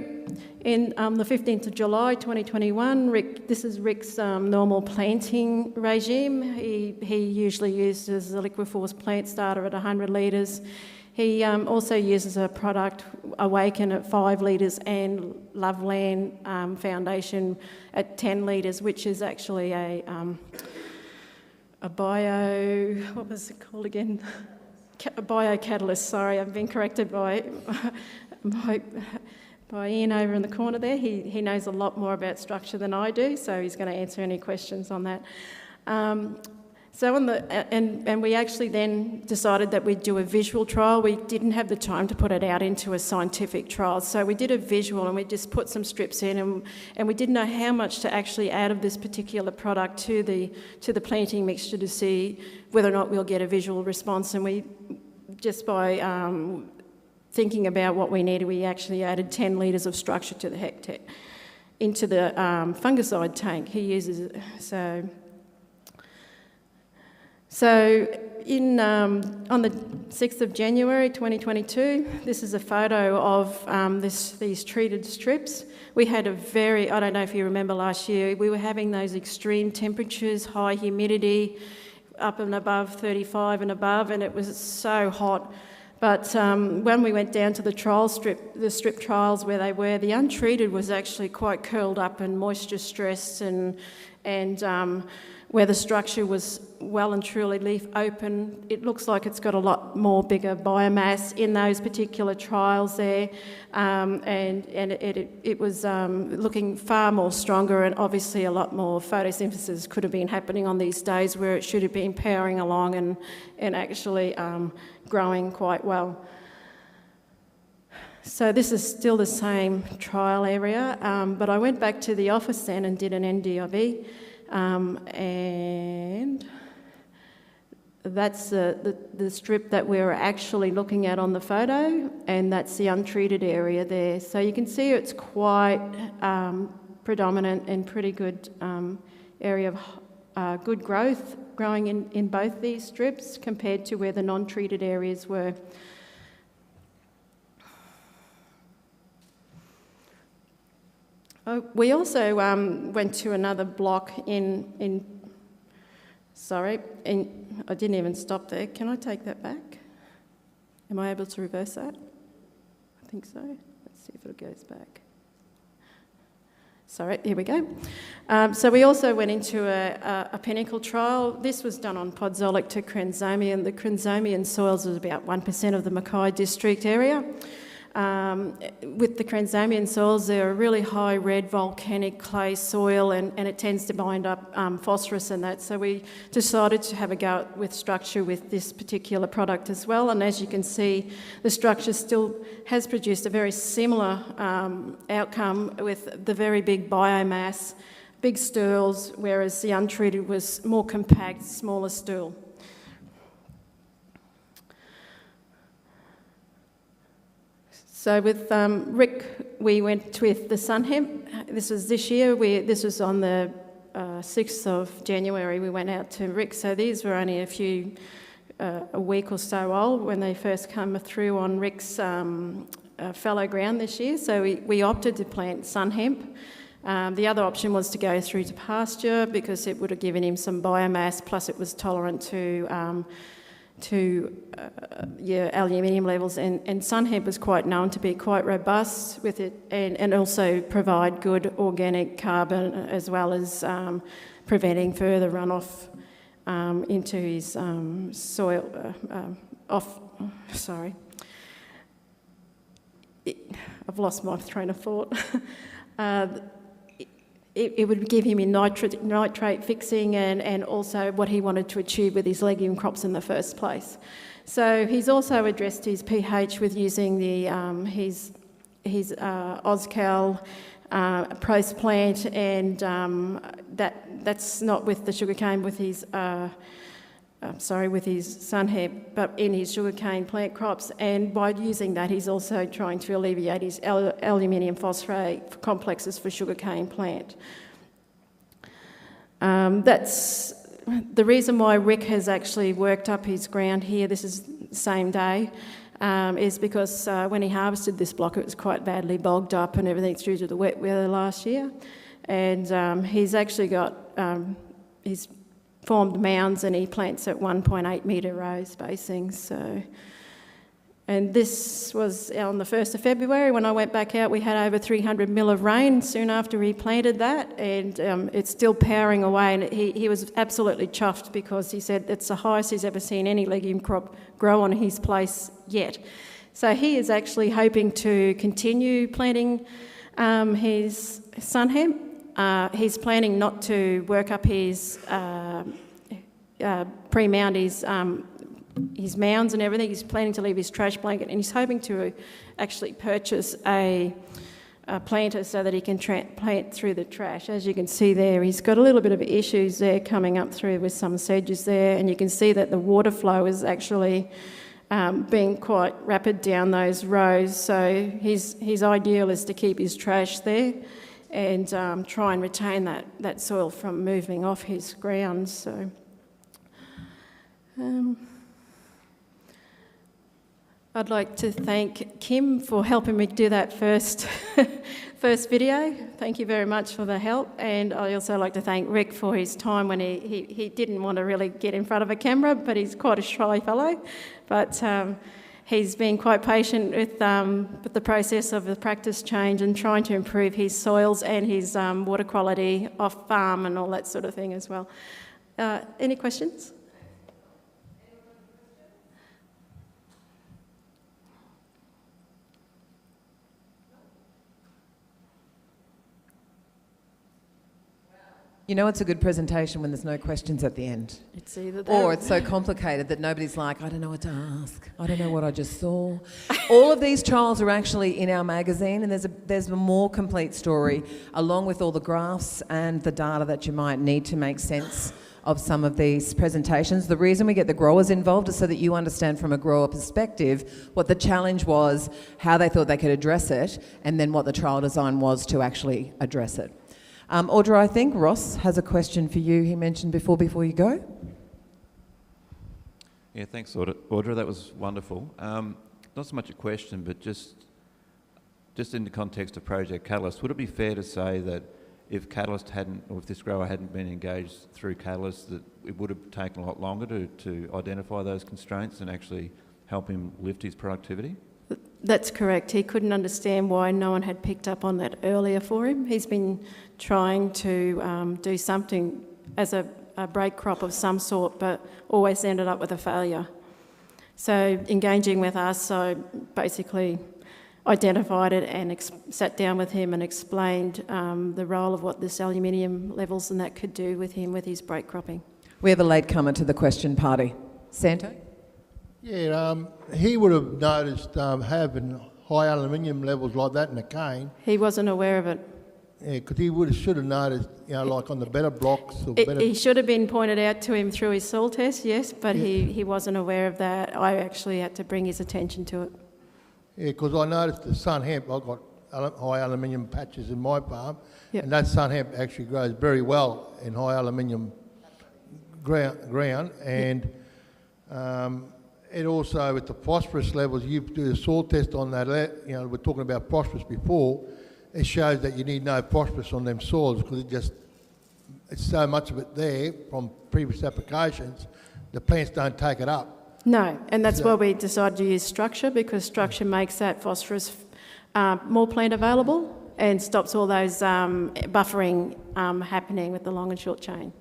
in the 15th of July 2021, this is Rick's normal planting regime. He usually uses a Liquiforce plant starter at 100 litres. He also uses a product, Awaken, at 5 litres and Loveland Foundation at 10 litres, which is actually a bio, what was it called again? A biocatalyst, sorry, I've been corrected by Ian over in the corner there. He knows a lot more about structure than I do, so he's going to answer any questions on that. And we actually then decided that we'd do a visual trial. We didn't have the time to put it out into a scientific trial, so we did a visual and we just put some strips in, and we didn't know how much to actually add of this particular product to the planting mixture to see whether or not we'll get a visual response. And we, just by thinking about what we needed, we actually added 10 litres of structure to the hectare into the fungicide tank he uses. So on the 6th of January 2022, this is a photo of these treated strips. We had I don't know if you remember last year, we were having those extreme temperatures, high humidity, up and above 35 and above, and it was so hot. But when we went down to the strip trials where they were, the untreated was actually quite curled up and moisture stressed, and where the structure was well and truly leaf open, it looks like it's got a lot more bigger biomass in those particular trials there, and it was looking far more stronger, and obviously a lot more photosynthesis could have been happening on these days where it should have been powering along and actually growing quite well. So this is still the same trial area, but I went back to the office then and did an NDIV. And that's the strip that we're actually looking at on the photo, and that's the untreated area there. So you can see it's quite predominant and pretty good area of good growth growing in both these strips compared to where the non-treated areas were. We also went to another block I didn't even stop there. Can I take that back? Am I able to reverse that? I think so. Let's see if it goes back. Sorry, here we go. So we also went into a pinnacle trial. This was done on podzolic to Cranzomian. The Cranzomian soils is about 1% of the Mackay district area. With the Cranzomian soils, they're a really high red volcanic clay soil, and it tends to bind up phosphorus and that. So we decided to have a go with structure with this particular product as well. And as you can see, the structure still has produced a very similar outcome with the very big biomass, big stools, whereas the untreated was more compact, smaller stool. So with Rick, we went with the sun hemp. This was this year. This was on the 6th of January. We went out to Rick. So these were only a week or so old when they first came through on Rick's fallow ground this year. So we opted to plant sun hemp. The other option was to go through to pasture because it would have given him some biomass, plus it was tolerant to aluminium levels, and sun hemp was quite known to be quite robust with it and also provide good organic carbon as well as preventing further runoff into his soil. I've lost my train of thought. It would give him in nitrate fixing and also what he wanted to achieve with his legume crops in the first place. So he's also addressed his pH with using the his Ozcal post plant, and that's not with the sugarcane, with his with his sun hemp, but in his sugarcane plant crops. And by using that, he's also trying to alleviate his aluminium phosphate complexes for sugarcane plant. That's the reason why Rick has actually worked up his ground here. This is the same day, is because when he harvested this block, it was quite badly bogged up and everything due to the wet weather last year. And he's actually got he's formed mounds, and he plants at 1.8 metre row spacing. So, and this was on the 1st of February. When I went back out, we had over 300 mil of rain soon after he planted that, and it's still powering away. And he was absolutely chuffed because he said it's the highest he's ever seen any legume crop grow on his place yet. So he is actually hoping to continue planting his sun hemp. He's planning not to work up his pre-mound his mounds and everything. He's planning to leave his trash blanket, and he's hoping to actually purchase a planter so that he can plant through the trash. As you can see there, he's got a little bit of issues there coming up through with some sedges there, and you can see that the water flow is actually being quite rapid down those rows. So his ideal is to keep his trash there and try and retain that soil from moving off his ground. So I'd like to thank Kim for helping me do that first video. Thank you very much for the help. And I also like to thank Rick for his time when he didn't want to really get in front of a camera, but he's quite a shy fellow. But he's been quite patient with the process of the practice change and trying to improve his soils and his water quality off farm and all that sort of thing as well. Any questions? You know, it's a good presentation when there's no questions at the end. It's either that or it's so complicated that nobody's like, I don't know what to ask. I don't know what I just saw. All of these trials are actually in our magazine, and there's a more complete story along with all the graphs and the data that you might need to make sense of some of these presentations. The reason we get the growers involved is so that you understand from a grower perspective what the challenge was, how they thought they could address it, and then what the trial design was to actually address it. Audra, I think Ross has a question for you he mentioned before you go. Yeah, thanks, Audra. That was wonderful. Not so much a question, but just in the context of Project Catalyst, would it be fair to say that if Catalyst hadn't, or if this grower hadn't been engaged through Catalyst, that it would have taken a lot longer to identify those constraints and actually help him lift his productivity? That's correct. He couldn't understand why no one had picked up on that earlier for him. He's been trying to do something as a break crop of some sort, but always ended up with a failure. So engaging with us, so basically identified it and sat down with him and explained the role of what this aluminium levels and that could do with him with his break cropping. We have a latecomer to the question party. Santo? Yeah, he would have noticed having high aluminium levels like that in the cane. He wasn't aware of it. Yeah, because he should have noticed, like on the better blocks. He should have been pointed out to him through his soil test, yes, but he wasn't aware of that. I actually had to bring his attention to it. Yeah, because I noticed the sun hemp, I've got high aluminium patches in my farm, Yep. and that sun hemp actually grows very well in high aluminium ground, and it also, with the phosphorus levels, you do a soil test on that, we're talking about phosphorus before, it shows that you need no phosphorus on them soils because it's so much of it there from previous applications, the plants don't take it up. No, and that's why we decided to use structure, because structure makes that phosphorus more plant available and stops all those buffering happening with the long and short chain.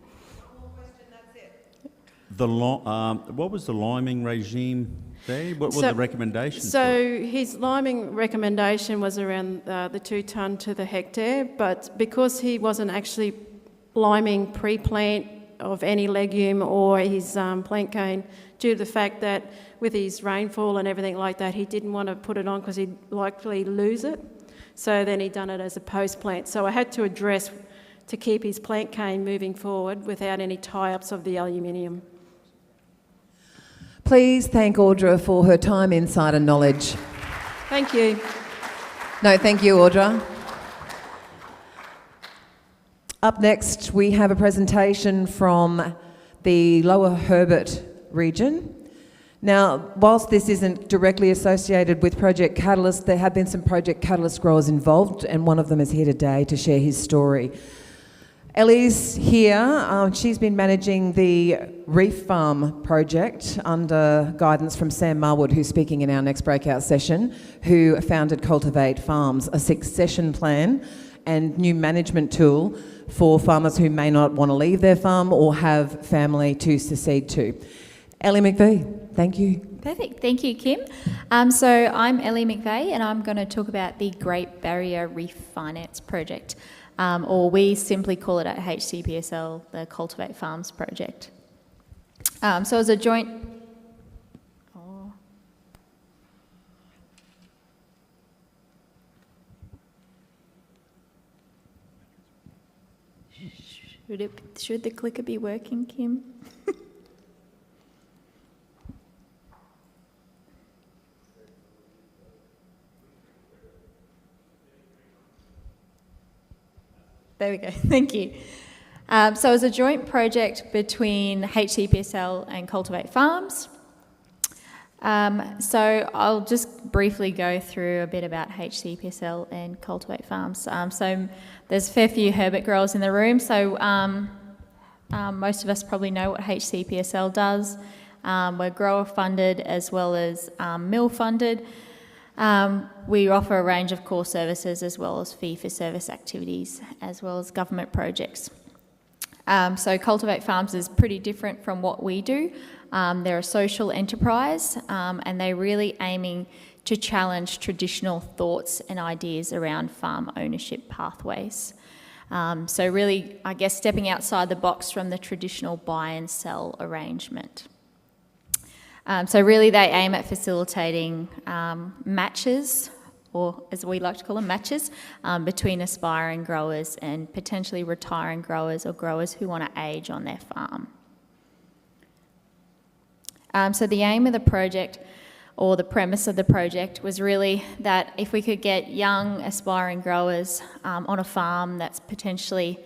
What was the liming regime there? What were the recommendations? So his liming recommendation was around the 2 tonne to the hectare, but because he wasn't actually liming pre-plant of any legume or his plant cane, due to the fact that with his rainfall and everything like that, he didn't want to put it on because he'd likely lose it. So then he done it as a post-plant. So I had to address to keep his plant cane moving forward without any tie-ups of the aluminium. Please thank Audra for her time, insight and knowledge. Thank you. No, thank you, Audra. Up next, we have a presentation from the Lower Herbert region. Now, whilst this isn't directly associated with Project Catalyst, there have been some Project Catalyst growers involved, and one of them is here today to share his story. Ellie's here. She's been managing the Reef Farm project under guidance from Sam Marwood, who's speaking in our next breakout session, who founded Cultivate Farms, a succession plan and new management tool for farmers who may not want to leave their farm or have family to succeed to. Ellie McVeigh, thank you. Perfect, thank you, Kim. So I'm Ellie McVeigh, and I'm going to talk about the Great Barrier Reef Finance Project, or we simply call it at HCPSL the Cultivate Farms Project. So as a joint... Should the clicker be working, Kim? There we go, thank you. So as a joint project between HCPSL and Cultivate Farms, so I'll just briefly go through a bit about HCPSL and Cultivate Farms. So there's a fair few herbert growers in the room, so most of us probably know what HCPSL does. We're grower funded as well as mill funded. We offer a range of core services as well as fee-for-service activities as well as government projects. So Cultivate Farms is pretty different from what we do. They're a social enterprise and they're really aiming to challenge traditional thoughts and ideas around farm ownership pathways. So really, I guess, stepping outside the box from the traditional buy and sell arrangement. So really they aim at facilitating matches, or as we like to call them, matches, between aspiring growers and potentially retiring growers or growers who want to age on their farm. So the aim of the project, or the premise of the project, was really that if we could get young aspiring growers on a farm that's potentially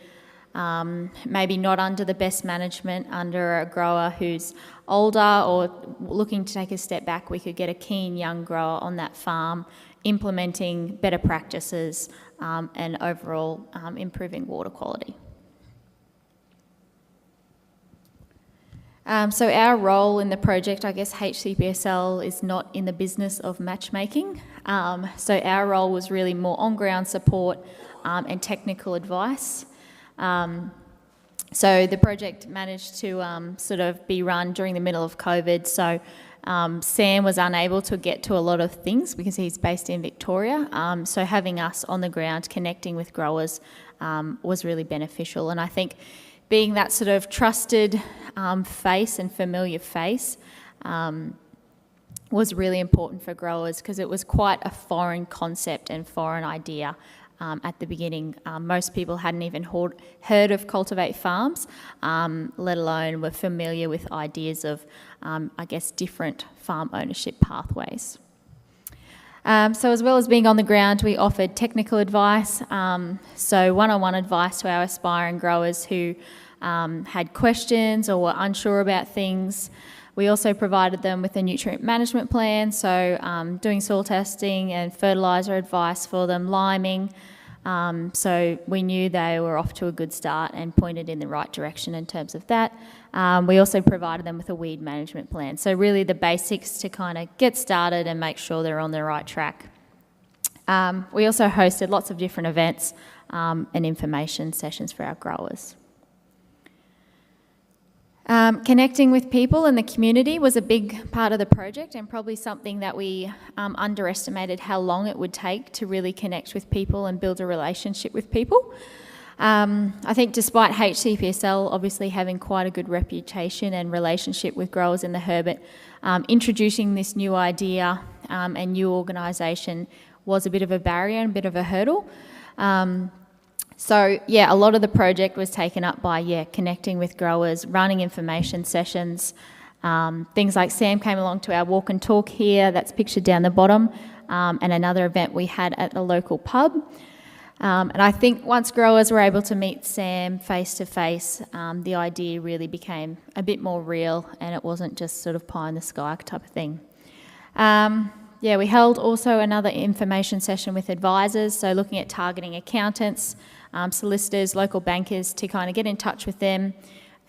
maybe not under the best management, under a grower who's older or looking to take a step back, we could get a keen young grower on that farm implementing better practices and overall improving water quality. So our role in the project, I guess HCPSL is not in the business of matchmaking. So our role was really more on-ground support and technical advice. So the project managed to sort of be run during the middle of COVID. So Sam was unable to get to a lot of things because he's based in Victoria. So having us on the ground connecting with growers was really beneficial. And I think being that sort of trusted face and familiar face was really important for growers because it was quite a foreign concept and foreign idea at the beginning. Most people hadn't even heard of Cultivate Farms, let alone were familiar with ideas of, I guess, different farm ownership pathways. So as well as being on the ground, we offered technical advice, so one-on-one advice to our aspiring growers who had questions or were unsure about things. We also provided them with a nutrient management plan, so doing soil testing and fertiliser advice for them, liming. So we knew they were off to a good start and pointed in the right direction in terms of that. We also provided them with a weed management plan. So really the basics to kind of get started and make sure they're on the right track. We also hosted lots of different events and information sessions for our growers. Connecting with people in the community was a big part of the project and probably something that we underestimated how long it would take to really connect with people and build a relationship with people. I think despite HCPSL obviously having quite a good reputation and relationship with growers in the Herbert, introducing this new idea and new organisation was a bit of a barrier and a bit of a hurdle. So, yeah, a lot of the project was taken up by, connecting with growers, running information sessions, things like Sam came along to our walk and talk here, that's pictured down the bottom, and another event we had at a local pub. And I think once growers were able to meet Sam face to face, the idea really became a bit more real and it wasn't just sort of pie in the sky type of thing. We held also another information session with advisors, so looking at targeting accountants, solicitors, local bankers to kind of get in touch with them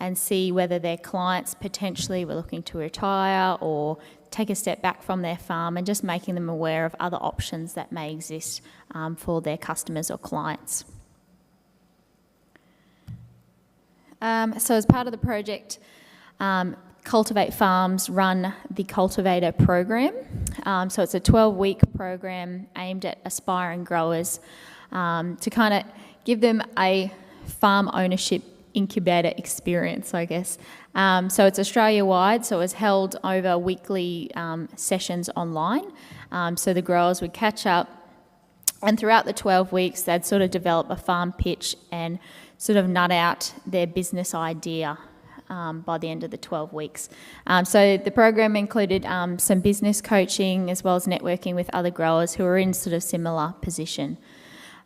and see whether their clients potentially were looking to retire or take a step back from their farm, and just making them aware of other options that may exist for their customers or clients. So as part of the project, Cultivate Farms run the Cultivator program. So it's a 12-week program aimed at aspiring growers to kind of give them a farm ownership incubator experience, I guess. So it's Australia-wide, so it was held over weekly sessions online. So the growers would catch up, and throughout the 12 weeks, they'd sort of develop a farm pitch and sort of nut out their business idea by the end of the 12 weeks. So the program included some business coaching as well as networking with other growers who are in sort of similar position.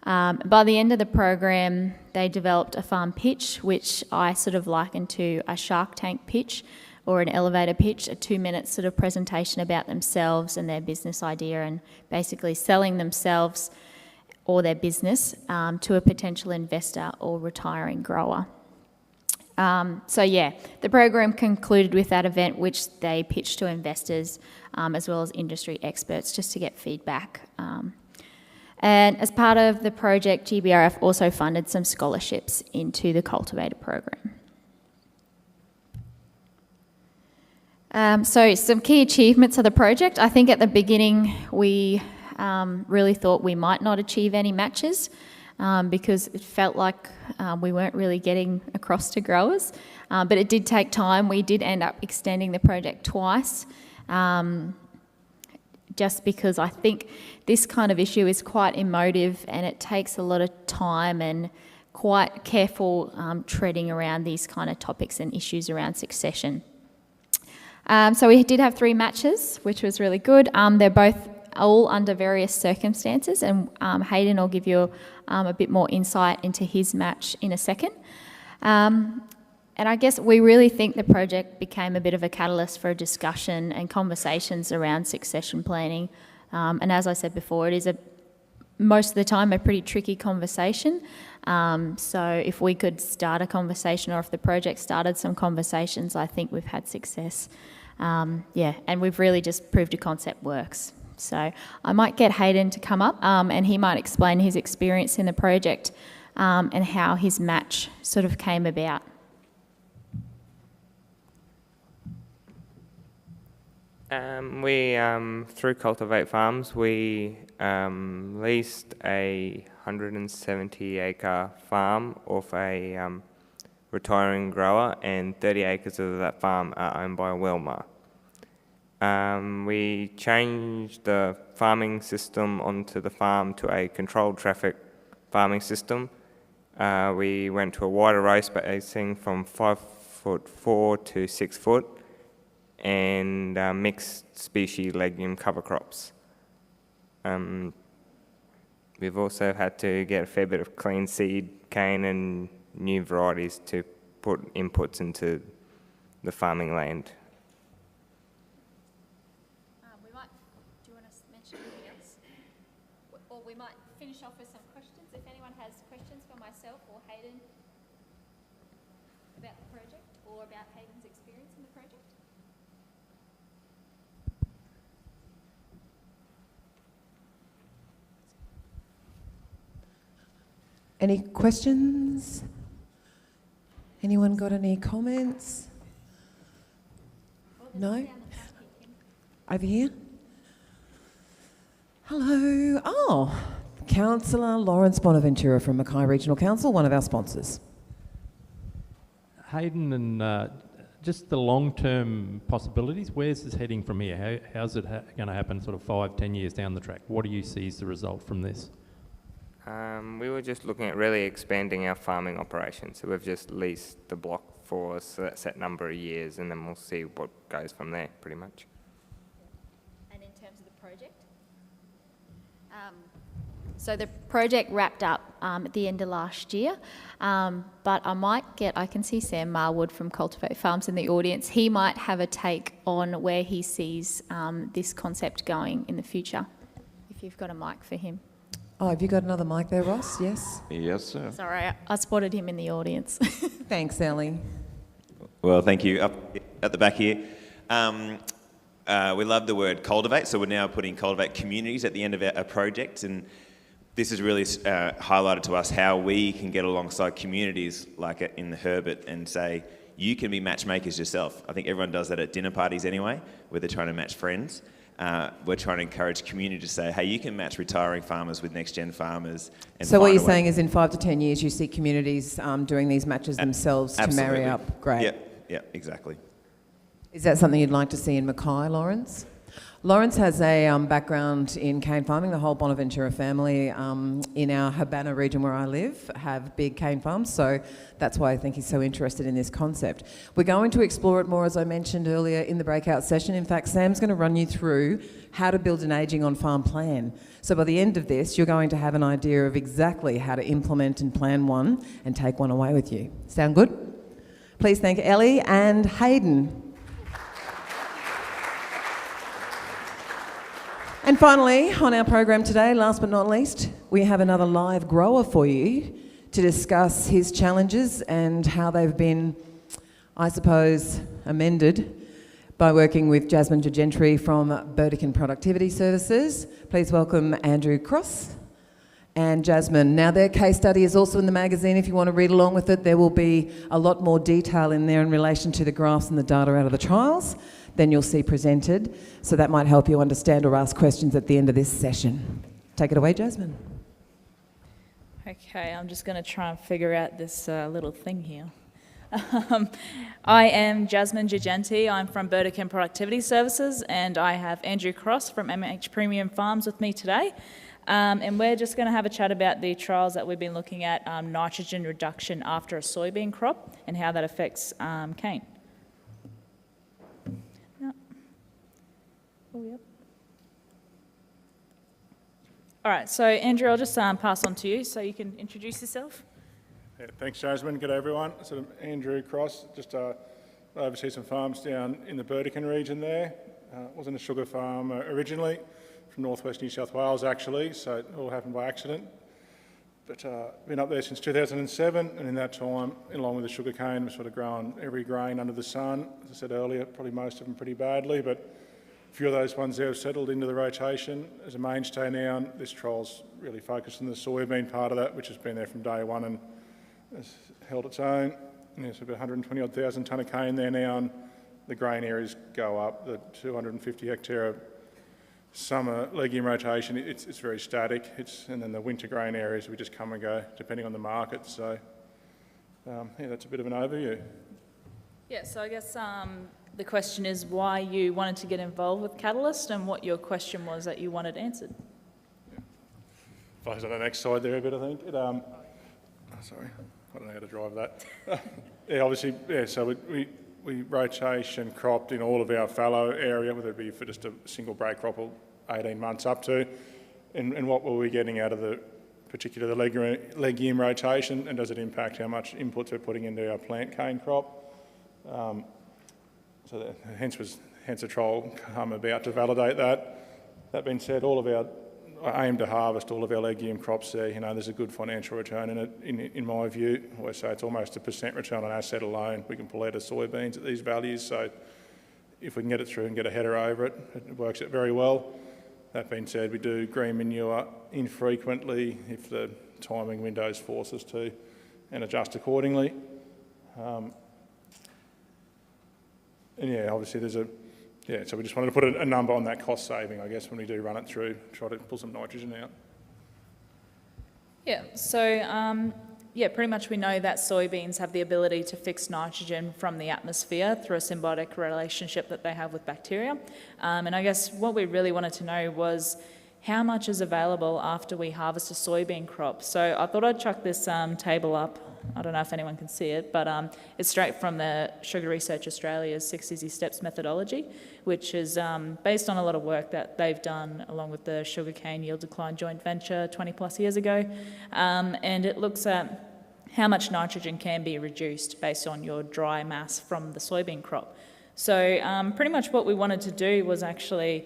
By the end of the program, they developed a farm pitch, which I sort of likened to a Shark Tank pitch or an elevator pitch, a 2-minute sort of presentation about themselves and their business idea, and basically selling themselves or their business to a potential investor or retiring grower. The program concluded with that event, which they pitched to investors as well as industry experts just to get feedback. And as part of the project, GBRF also funded some scholarships into the Cultivator program. So some key achievements of the project. I think at the beginning we really thought we might not achieve any matches because it felt like we weren't really getting across to growers. But it did take time. We did end up extending the project twice. Just because I think this kind of issue is quite emotive and it takes a lot of time and quite careful treading around these kind of topics and issues around succession. So we did have 3 matches, which was really good. They're both all under various circumstances, and Hayden will give you a bit more insight into his match in a second. And I guess we really think the project became a bit of a catalyst for a discussion and conversations around succession planning. And as I said before, it is most of the time a pretty tricky conversation. So if we could start a conversation, or if the project started some conversations, I think we've had success. And we've really just proved a concept works. So I might get Hayden to come up and he might explain his experience in the project and how his match sort of came about. Through Cultivate Farms, we leased a 170-acre farm off a retiring grower, and 30 acres of that farm are owned by Wilmar. We changed the farming system onto the farm to a controlled traffic farming system. We went to a wider row spacing from 5'4" to 6 foot, and mixed species legume cover crops. We've also had to get a fair bit of clean seed, cane and new varieties to put inputs into the farming land. Do you want to mention anything else? Or we might finish off with some questions. If anyone has questions for myself or Hayden about the project, or about Hayden's experience in the project. Any questions? Anyone got any comments? No? Over here? Hello. Oh, Councillor Lawrence Bonaventura from Mackay Regional Council, one of our sponsors. Hayden, and just the long-term possibilities, where's this heading from here? How's it going to happen sort of 5-10 years down the track? What do you see as the result from this? We were just looking at really expanding our farming operations. So we've just leased the block for a set number of years, and then we'll see what goes from there, pretty much. And in terms of the project? So the project wrapped up at the end of last year, but I can see Sam Marwood from Cultivate Farms in the audience. He might have a take on where he sees this concept going in the future, if you've got a mic for him. Oh, have you got another mic there, Ross? Yes? Yes, sir. Sorry, I spotted him in the audience. Thanks, Ellie. Well, thank you. Up at the back here. We love the word cultivate, so we're now putting cultivate communities at the end of our project, and this has really highlighted to us how we can get alongside communities like in the Herbert and say, you can be matchmakers yourself. I think everyone does that at dinner parties anyway, where they're trying to match friends. We're trying to encourage community to say, hey, you can match retiring farmers with next-gen farmers. And so what you're saying is in 5 to 10 years you see communities doing these matches themselves to marry up. Great. Yeah, exactly. Is that something you'd like to see in Mackay, Lawrence? Lawrence has a background in cane farming. The whole Bonaventura family in our Habana region where I live have big cane farms, so that's why I think he's so interested in this concept. We're going to explore it more, as I mentioned earlier, in the breakout session. In fact, Sam's going to run you through how to build an ageing on farm plan. So by the end of this, you're going to have an idea of exactly how to implement and plan one and take one away with you. Sound good? Please thank Ellie and Hayden. And finally, on our program today, last but not least, we have another live grower for you to discuss his challenges and how they've been, I suppose, amended by working with Jasmine Girgentri from Burdekin Productivity Services. Please welcome Andrew Cross and Jasmine. Now, their case study is also in the magazine if you want to read along with it. There will be a lot more detail in there in relation to the graphs and the data out of the trials than you'll see presented, so that might help you understand or ask questions at the end of this session. Take it away, Jasmine. Okay, I'm just going to try and figure out this little thing here. I am Jasmine Girgentri. I'm from Burdekin Productivity Services, and I have Andrew Cross from MH Premium Farms with me today. And we're just going to have a chat about the trials that we've been looking at, nitrogen reduction after a soybean crop and how that affects cane. pull you up. All right, so Andrew, I'll just pass on to you so you can introduce yourself. Yeah, thanks, Jasmine. Good day, everyone. So I'm Andrew Cross, just oversee some farms down in the Burdekin region there. Wasn't a sugar farm originally, from northwest New South Wales actually, so it all happened by accident. But been up there since 2007, and in that time, along with the sugarcane, we've sort of grown every grain under the sun. As I said earlier, probably most of them pretty badly, but a few of those ones there have settled into the rotation as a mainstay now. And this trial's really focused on the soybean part of that, which has been there from day one and has held its own. And there's about 120 odd thousand tonne of cane there now, and the grain areas go up. The 250 hectare summer legume rotation, it's very static. And then the winter grain areas, we just come and go depending on the market. So yeah, that's a bit of an overview. Yeah, so I guess the question is why you wanted to get involved with Catalyst and what your question was that you wanted answered. Yeah. Focus on the next slide there a bit, I think. Sorry, I don't know how to drive that. Yeah, obviously, yeah, so we rotation cropped in all of our fallow area, whether it be for just a single break crop or 18 months up to. And what were we getting out of the legume rotation, and does it impact how much inputs we're putting into our plant cane crop? So hence a trial come about to validate that. That being said, I aim to harvest all of our legume crops there. You know, there's a good financial return in it, in my view. I always say it's almost a % return on asset alone. We can pull out of soybeans at these values, so if we can get it through and get a header over it, it works out very well. That being said, we do green manure infrequently if the timing windows force us to, and adjust accordingly. And yeah, obviously so we just wanted to put a number on that cost saving, I guess, when we do run it through, try to pull some nitrogen out. Yeah, so yeah, pretty much we know that soybeans have the ability to fix nitrogen from the atmosphere through a symbiotic relationship that they have with bacteria. And I guess what we really wanted to know was how much is available after we harvest a soybean crop. So I thought I'd chuck this table up. I don't know if anyone can see it, but it's straight from the Sugar Research Australia's 6 Easy Steps methodology, which is based on a lot of work that they've done along with the sugarcane yield decline joint venture 20 plus years ago. And it looks at how much nitrogen can be reduced based on your dry mass from the soybean crop. So pretty much what we wanted to do was actually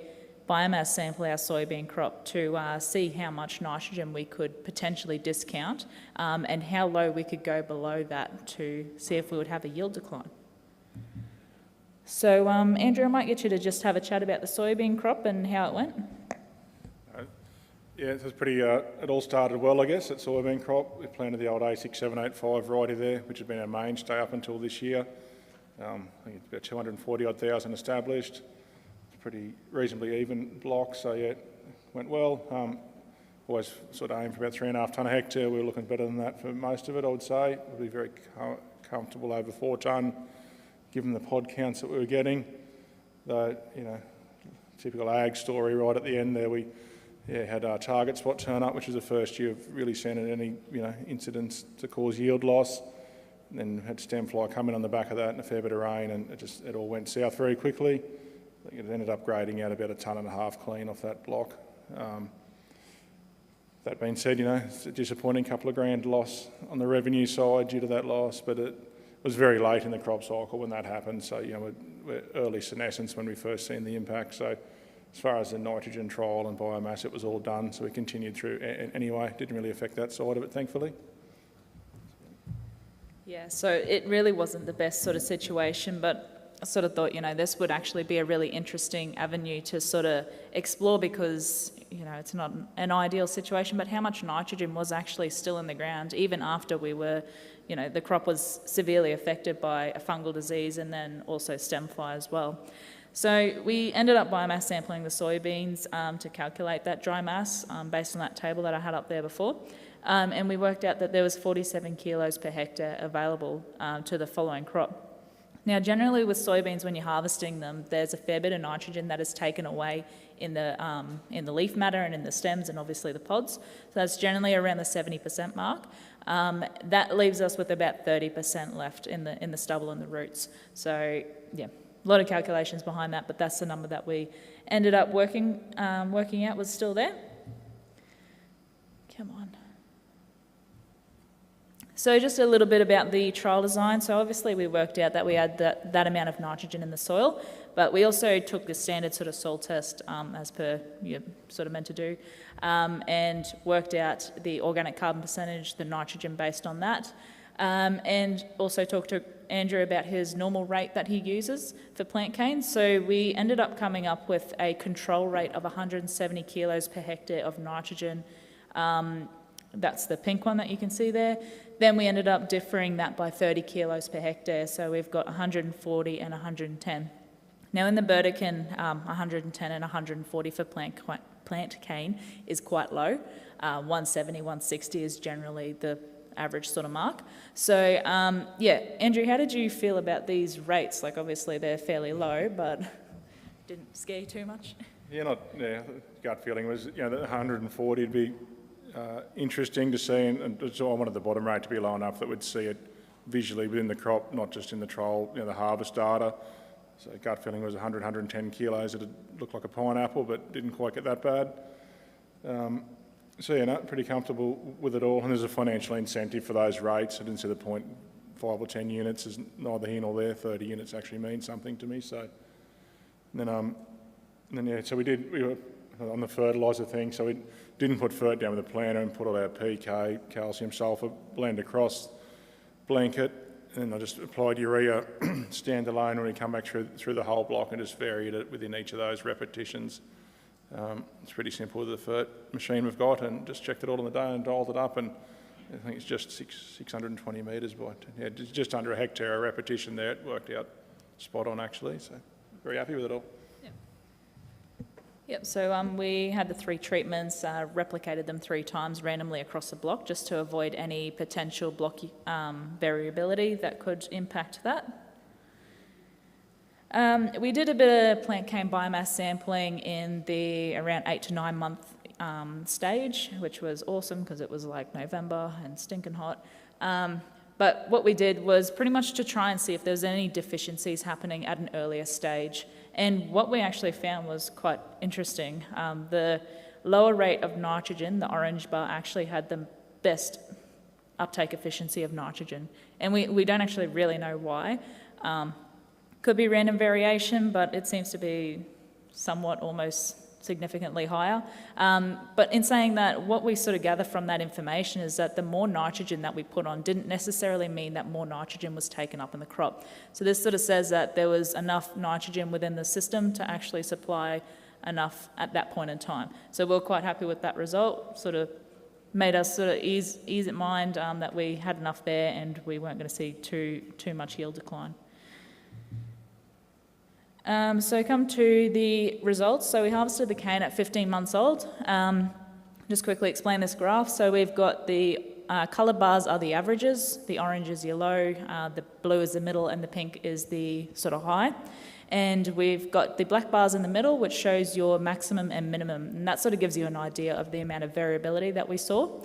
biomass sample our soybean crop to see how much nitrogen we could potentially discount and how low we could go below that to see if we would have a yield decline. So Andrew, I might get you to just have a chat about the soybean crop and how it went. Yeah, it was pretty, it all started well, I guess, at soybean crop. We planted the old A6785 variety there, which had been our mainstay up until this year. I think it's about 240 odd thousand established. Pretty reasonably even block, so yeah, it went well. Always sort of aimed for about 3.5 tonne a hectare. We were looking better than that for most of it, I would say. We'd be very comfortable over 4 tonne, given the pod counts that we were getting. Though, you know, typical ag story right at the end there. We had our target spot turn up, which was the first year of really seeing any incidents to cause yield loss. And then had stem fly come in on the back of that and a fair bit of rain, and it all went south very quickly. It ended up grading out about 1.5 tonne clean off that block. That being said, it's a disappointing couple of grand loss on the revenue side due to that loss, but it was very late in the crop cycle when that happened. So, we're early senescence when we first seen the impact. So as far as the nitrogen trial and biomass, it was all done. So we continued through anyway. Didn't really affect that side of it, thankfully. Yeah, so it really wasn't the best sort of situation, but I sort of thought, this would actually be a really interesting avenue to sort of explore because, it's not an ideal situation, but how much nitrogen was actually still in the ground even after we were, the crop was severely affected by a fungal disease and then also stem fly as well. So we ended up biomass sampling the soybeans to calculate that dry mass based on that table that I had up there before. And we worked out that there was 47 kilos per hectare available to the following crop. Now, generally with soybeans, when you're harvesting them, there's a fair bit of nitrogen that is taken away in the leaf matter and in the stems and obviously the pods. So that's generally around the 70% mark. That leaves us with about 30% left in the stubble and the roots. So, yeah, lot of calculations behind that, but that's the number that we ended up working out was still there. Come on. So just a little bit about the trial design. So obviously we worked out that we had that amount of nitrogen in the soil, but we also took the standard sort of soil test as per you're sort of meant to do, and worked out the organic carbon percentage, the nitrogen based on that, and also talked to Andrew about his normal rate that he uses for plant cane. So we ended up coming up with a control rate of 170 kilos per hectare of nitrogen. That's the pink one that you can see there. Then we ended up differing that by 30 kilos per hectare, so we've got 140 and 110. Now in the Burdekin, 110 and 140 for plant cane is quite low. 170, 160 is generally the average sort of mark. So yeah, Andrew, how did you feel about these rates? Like obviously they're fairly low, but didn't scare you too much? Yeah, gut feeling was, the 140 would be interesting to see, and so I wanted the bottom rate to be low enough that we'd see it visually within the crop, not just in the trial, the harvest data. So gut feeling was 100, 110 kilos. It looked like a pineapple, but didn't quite get that bad. So yeah, pretty comfortable with it all, and there's a financial incentive for those rates. I didn't see the point 5 or 10 units is neither here nor there. 30 units actually means something to me. So then yeah, so we were on the fertiliser thing, so we didn't put fert down with the planter and put all our PK, calcium, sulphur, blend across, blanket, and I just applied urea standalone when we come back through the whole block and just varied it within each of those repetitions. It's pretty simple with the fert machine we've got, and just checked it all in the day and dialed it up, and I think it's just 620 metres by, yeah, just under a hectare a repetition there. It worked out spot on actually, so very happy with it all. Yep, so we had the 3 treatments, replicated them 3 times randomly across the block just to avoid any potential block variability that could impact that. We did a bit of plant cane biomass sampling in the around 8 to 9 month stage, which was awesome because it was like November and stinking hot. But what we did was pretty much to try and see if there was any deficiencies happening at an earlier stage. And what we actually found was quite interesting. The lower rate of nitrogen, the orange bar, actually had the best uptake efficiency of nitrogen. And we don't actually really know why. Could be random variation, but it seems to be somewhat almost significantly higher. But in saying that, what we sort of gather from that information is that the more nitrogen that we put on didn't necessarily mean that more nitrogen was taken up in the crop. So this sort of says that there was enough nitrogen within the system to actually supply enough at that point in time. So we're quite happy with that result, sort of made us sort of ease at mind that we had enough there and we weren't going to see too much yield decline. So come to the results. So we harvested the cane at 15 months old. Just quickly explain this graph. So we've got the colour bars are the averages, the orange is your low, the blue is the middle, and the pink is the sort of high. And we've got the black bars in the middle, which shows your maximum and minimum, and that sort of gives you an idea of the amount of variability that we saw.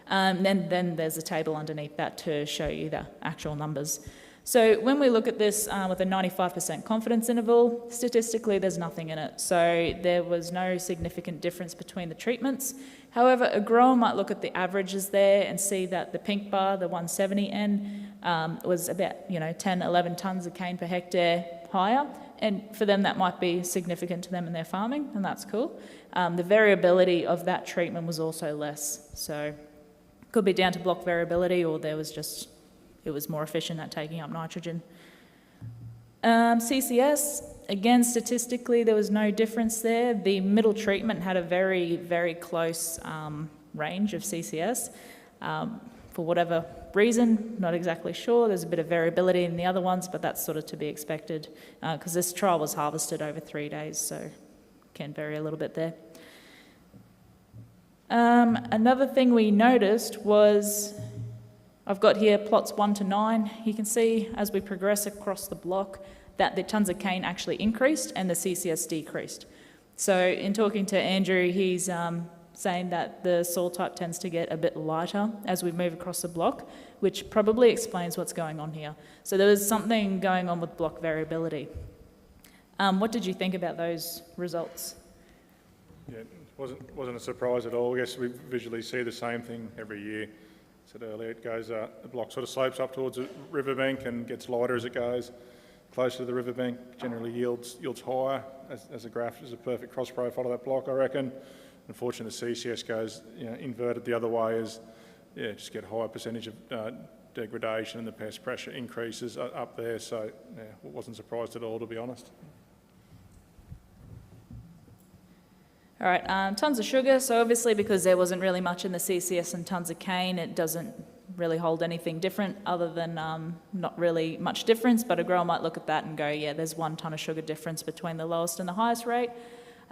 Then there's a table underneath that to show you the actual numbers. So when we look at this with a 95% confidence interval, statistically there's nothing in it. So there was no significant difference between the treatments. However, a grower might look at the averages there and see that the pink bar, the 170N, was about 10, 11 tonnes of cane per hectare higher. And for them that might be significant to them in their farming, and that's cool. The variability of that treatment was also less. So could be down to block variability, or there was just it was more efficient at taking up nitrogen. CCS, again, statistically, there was no difference there. The middle treatment had a very, very close range of CCS. For whatever reason, not exactly sure. There's a bit of variability in the other ones, but that's sort of to be expected because this trial was harvested over 3 days, so can vary a little bit there. Another thing we noticed was, I've got here plots 1 to 9. You can see as we progress across the block that the tonnes of cane actually increased and the CCS decreased. So in talking to Andrew, he's saying that the soil type tends to get a bit lighter as we move across the block, which probably explains what's going on here. So there was something going on with block variability. What did you think about those results? Yeah, it wasn't a surprise at all. I guess we visually see the same thing every year. I said earlier, it goes, the block sort of slopes up towards the riverbank and gets lighter as it goes. Closer to the riverbank, generally yields higher. As a graph is a perfect cross profile of that block, I reckon. Unfortunately, the CCS goes inverted the other way as just get higher percentage of degradation and the pest pressure increases up there. So wasn't surprised at all, to be honest. All right, tons of sugar. So obviously, because there wasn't really much in the CCS and tons of cane, it doesn't really hold anything different other than not really much difference. But a grower might look at that and go, yeah, there's 1 tonne of sugar difference between the lowest and the highest rate.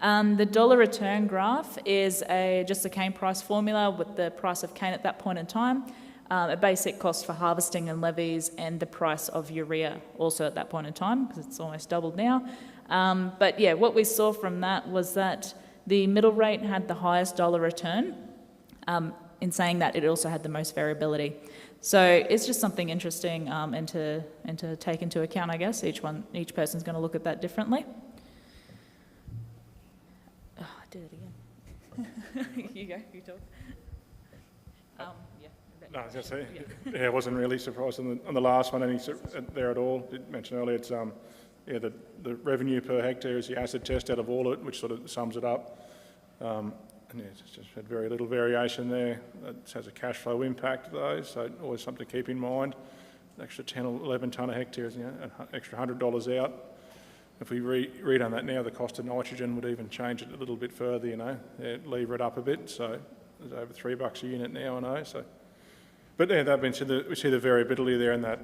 The dollar return graph is just a cane price formula with the price of cane at that point in time, a basic cost for harvesting and levies, and the price of urea also at that point in time, because it's almost doubled now. But yeah, what we saw from that was that the middle rate had the highest dollar return, in saying that it also had the most variability. So it's just something interesting and to take into account, I guess. Each person's going to look at that differently. Oh, I did it again. You go, you talk. No, I was going to say, I wasn't really surprised on the last one there at all. Did mention earlier, it's the revenue per hectare is the acid test out of all of it, which sort of sums it up. And it's just had very little variation there. It has a cash flow impact though, so always something to keep in mind. An extra 10 or 11 tonne of hectares, an extra $100 out. If we read on that now, the cost of nitrogen would even change it a little bit further, lever it up a bit. So there's over $3 a unit now, I know. So, but that being said, we see the variability there, and that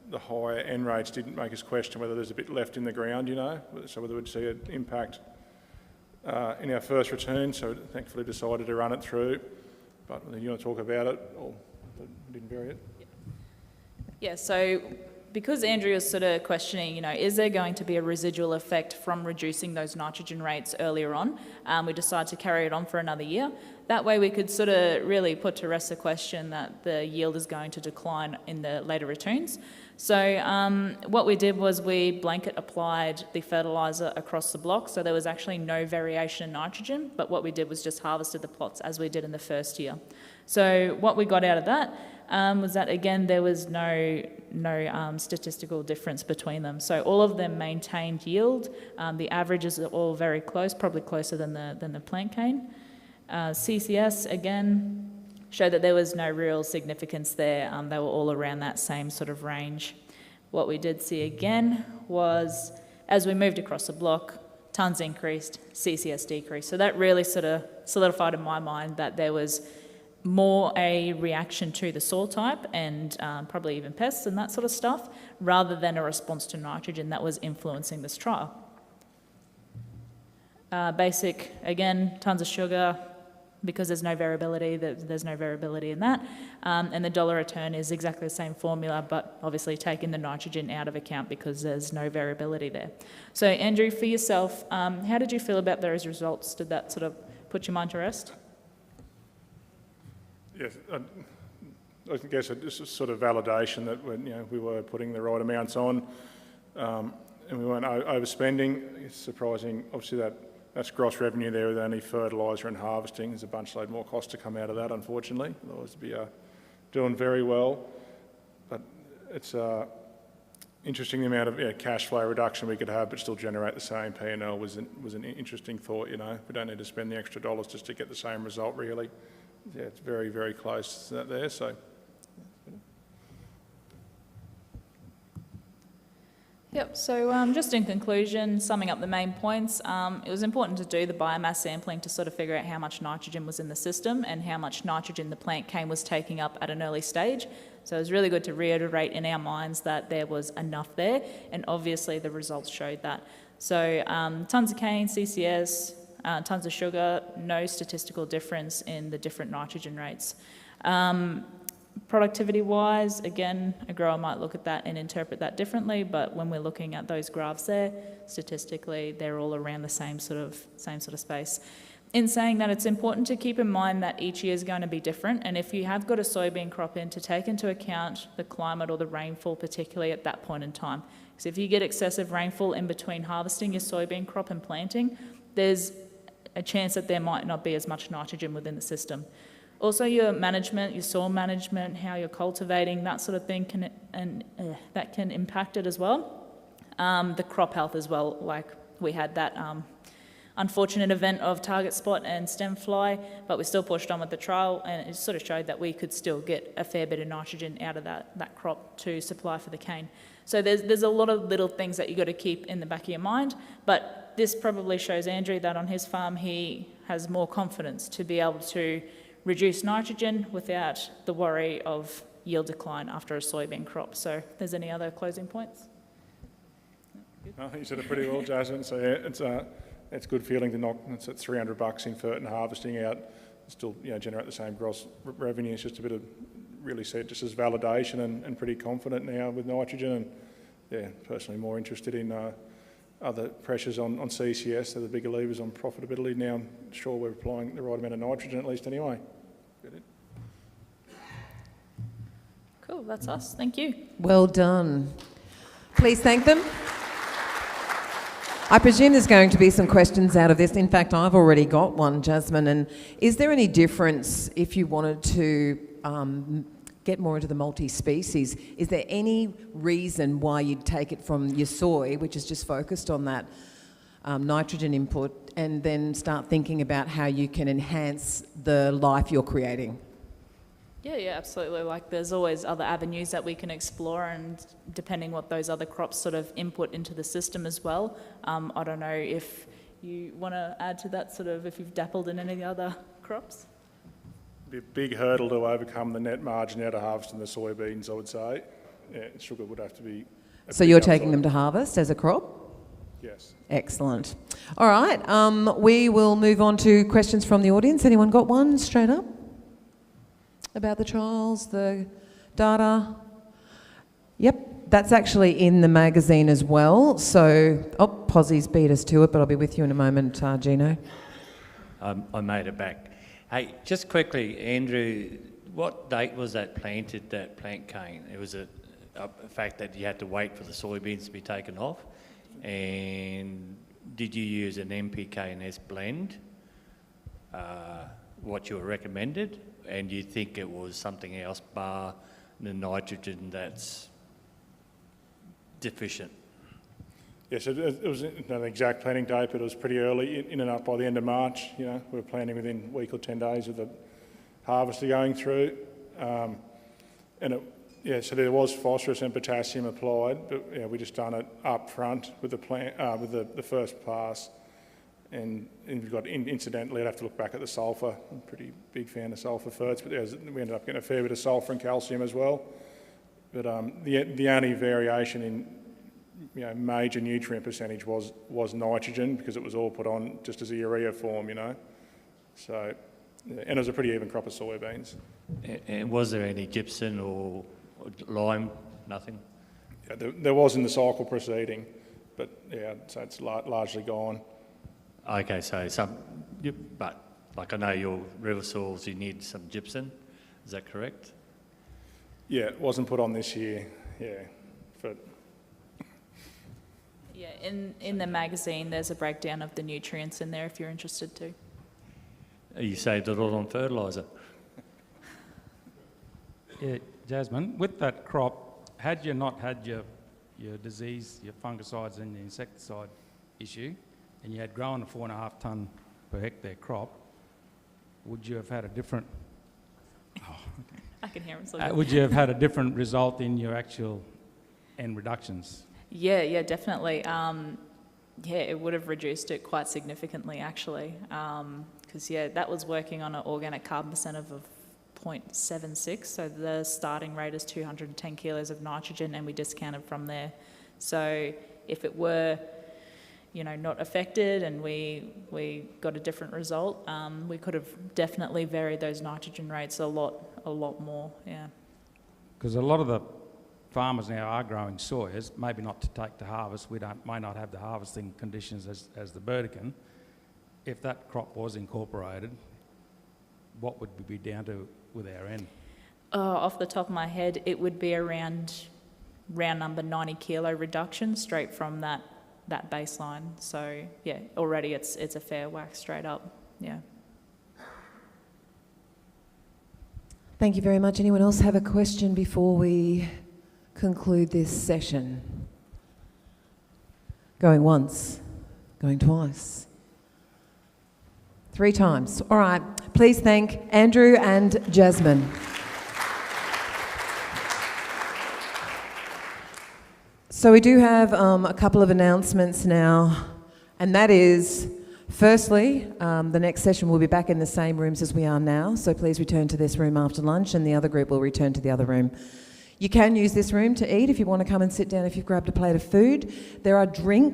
the higher N rates didn't make us question whether there's a bit left in the ground, so whether we'd see an impact in our first return. So thankfully decided to run it through. But you want to talk about it, or didn't vary it? Yeah, so because Andrew was sort of questioning, is there going to be a residual effect from reducing those nitrogen rates earlier on? We decided to carry it on for another year. That way we could sort of really put to rest the question that the yield is going to decline in the later returns. So what we did was we blanket applied the fertiliser across the block, so there was actually no variation in nitrogen, but what we did was just harvested the plots as we did in the first year. So what we got out of that was that, again, there was no statistical difference between them. So all of them maintained yield. The averages are all very close, probably closer than the plant cane. CCS, again, showed that there was no real significance there. They were all around that same sort of range. What we did see again was, as we moved across the block, tonnes increased, CCS decreased. So that really sort of solidified in my mind that there was more a reaction to the soil type and probably even pests and that sort of stuff, rather than a response to nitrogen that was influencing this trial. Basic, again, tonnes of sugar, because there's no variability, there's no variability in that. And the dollar return is exactly the same formula, but obviously taking the nitrogen out of account because there's no variability there. So Andrew, for yourself, how did you feel about those results? Did that sort of put your mind to rest? Yes, I guess it's a sort of validation that we were putting the right amounts on, and we weren't overspending. It's surprising, obviously, that's gross revenue there with only fertiliser and harvesting. There's a bunch load more cost to come out of that, unfortunately. Otherwise, we'd be doing very well. But it's interesting the amount of cash flow reduction we could have, but still generate the same P&L was an interesting thought. We don't need to spend the extra dollars just to get the same result, really. Yeah, it's very, very close to that there. So. Yep, so just in conclusion, summing up the main points, it was important to do the biomass sampling to sort of figure out how much nitrogen was in the system and how much nitrogen the plant cane was taking up at an early stage. So it was really good to reiterate in our minds that there was enough there, and obviously the results showed that. So tonnes of cane, CCS, tonnes of sugar, no statistical difference in the different nitrogen rates. Productivity-wise, again, a grower might look at that and interpret that differently, but when we're looking at those graphs there, statistically, they're all around the same sort of space. In saying that, it's important to keep in mind that each year is going to be different, and if you have got a soybean crop in, to take into account the climate or the rainfall, particularly at that point in time. Because if you get excessive rainfall in between harvesting your soybean crop and planting, there's a chance that there might not be as much nitrogen within the system. Also, your management, your soil management, how you're cultivating, that sort of thing that can impact it as well. The crop health as well, like we had that unfortunate event of target spot and stem fly, but we still pushed on with the trial, and it sort of showed that we could still get a fair bit of nitrogen out of that crop to supply for the cane. So there's a lot of little things that you got to keep in the back of your mind, but this probably shows Andrew that on his farm he has more confidence to be able to reduce nitrogen without the worry of yield decline after a soybean crop. So if there's any other closing points? I think you said it pretty well, Jasmine. So yeah, it's good feeling to knock it's at $300 in fert and harvesting out, still generate the same gross revenue. It's just a bit of really see it just as validation and pretty confident now with nitrogen. And yeah, personally more interested in other pressures on CCS. They're the bigger levers on profitability. Now I'm sure we're applying the right amount of nitrogen at least anyway. Cool, that's us. Thank you. Well done. Please thank them. I presume there's going to be some questions out of this. In fact, I've already got one, Jasmine. And is there any difference if you wanted to get more into the multi-species? Is there any reason why you'd take it from your soy, which is just focused on that nitrogen input, and then start thinking about how you can enhance the life you're creating? Yeah, absolutely. Like there's always other avenues that we can explore, and depending what those other crops sort of input into the system as well. I don't know if you want to add to that, sort of if you've dabbled in any other crops? Be a big hurdle to overcome the net margin out of harvesting the soybeans, I would say. Yeah, sugar would have to be... So you're taking them to harvest as a crop? Yes. Excellent. All right, we will move on to questions from the audience. Anyone got one straight up? About the trials, the data? Yep, that's actually in the magazine as well. So, Possie's beat us to it, but I'll be with you in a moment, Gino. I made it back. Hey, just quickly, Andrew, what date was that planted, that plant cane? It was a fact that you had to wait for the soybeans to be taken off. And did you use an NPK and S blend, what you were recommended? And do you think it was something else bar the nitrogen that's deficient? Yes, it was not an exact planting date, but it was pretty early, in and up by the end of March. We were planting within a week or 10 days of the harvester going through. So there was phosphorus and potassium applied, but we just done it up front with the plant, with the first pass. And we've got, incidentally, I'd have to look back at the sulphur. I'm a pretty big fan of sulphur ferts, but we ended up getting a fair bit of sulphur and calcium as well. But the only variation in major nutrient percentage was nitrogen, because it was all put on just as a urea form, So, and it was a pretty even crop of soybeans. And was there any gypsum or lime? Nothing? Yeah, there was in the cycle preceding, but so it's largely gone. Okay, so but like I know your river soils, you need some gypsum, is that correct? Yeah, it wasn't put on this year, but... Yeah, in the magazine there's a breakdown of the nutrients in there if you're interested to. You saved it all on fertiliser. Yeah, Jasmine, with that crop, had you not had your disease, your fungicides and your insecticide issue, and you had grown a 4.5 tonne per hectare crop, would you have had a different... I can hear him. Would you have had a different result in your actual end reductions? Yeah, definitely. It would have reduced it quite significantly, actually. Because, that was working on an organic carbon percent of 0.76, so the starting rate is 210 kilos of nitrogen, and we discounted from there. So if it were... not affected, and we got a different result, we could have definitely varied those nitrogen rates a lot more, yeah. Because a lot of the farmers now are growing soy, maybe not to take to harvest. We may not have the harvesting conditions as the Burdekin, if that crop was incorporated, what would we be down to with our N? Off the top of my head, it would be around round number 90 kilo reduction straight from that baseline. So yeah, already it's a fair whack straight up. Yeah. Thank you very much. Anyone else have a question before we conclude this session? Going once, going twice, 3 times. All right, please thank Andrew and Jasmine. So we do have a couple of announcements now, and that is, firstly, the next session will be back in the same rooms as we are now, so please return to this room after lunch, and the other group will return to the other room. You can use this room to eat if you want to come and sit down if you've grabbed a plate of food. There are drinks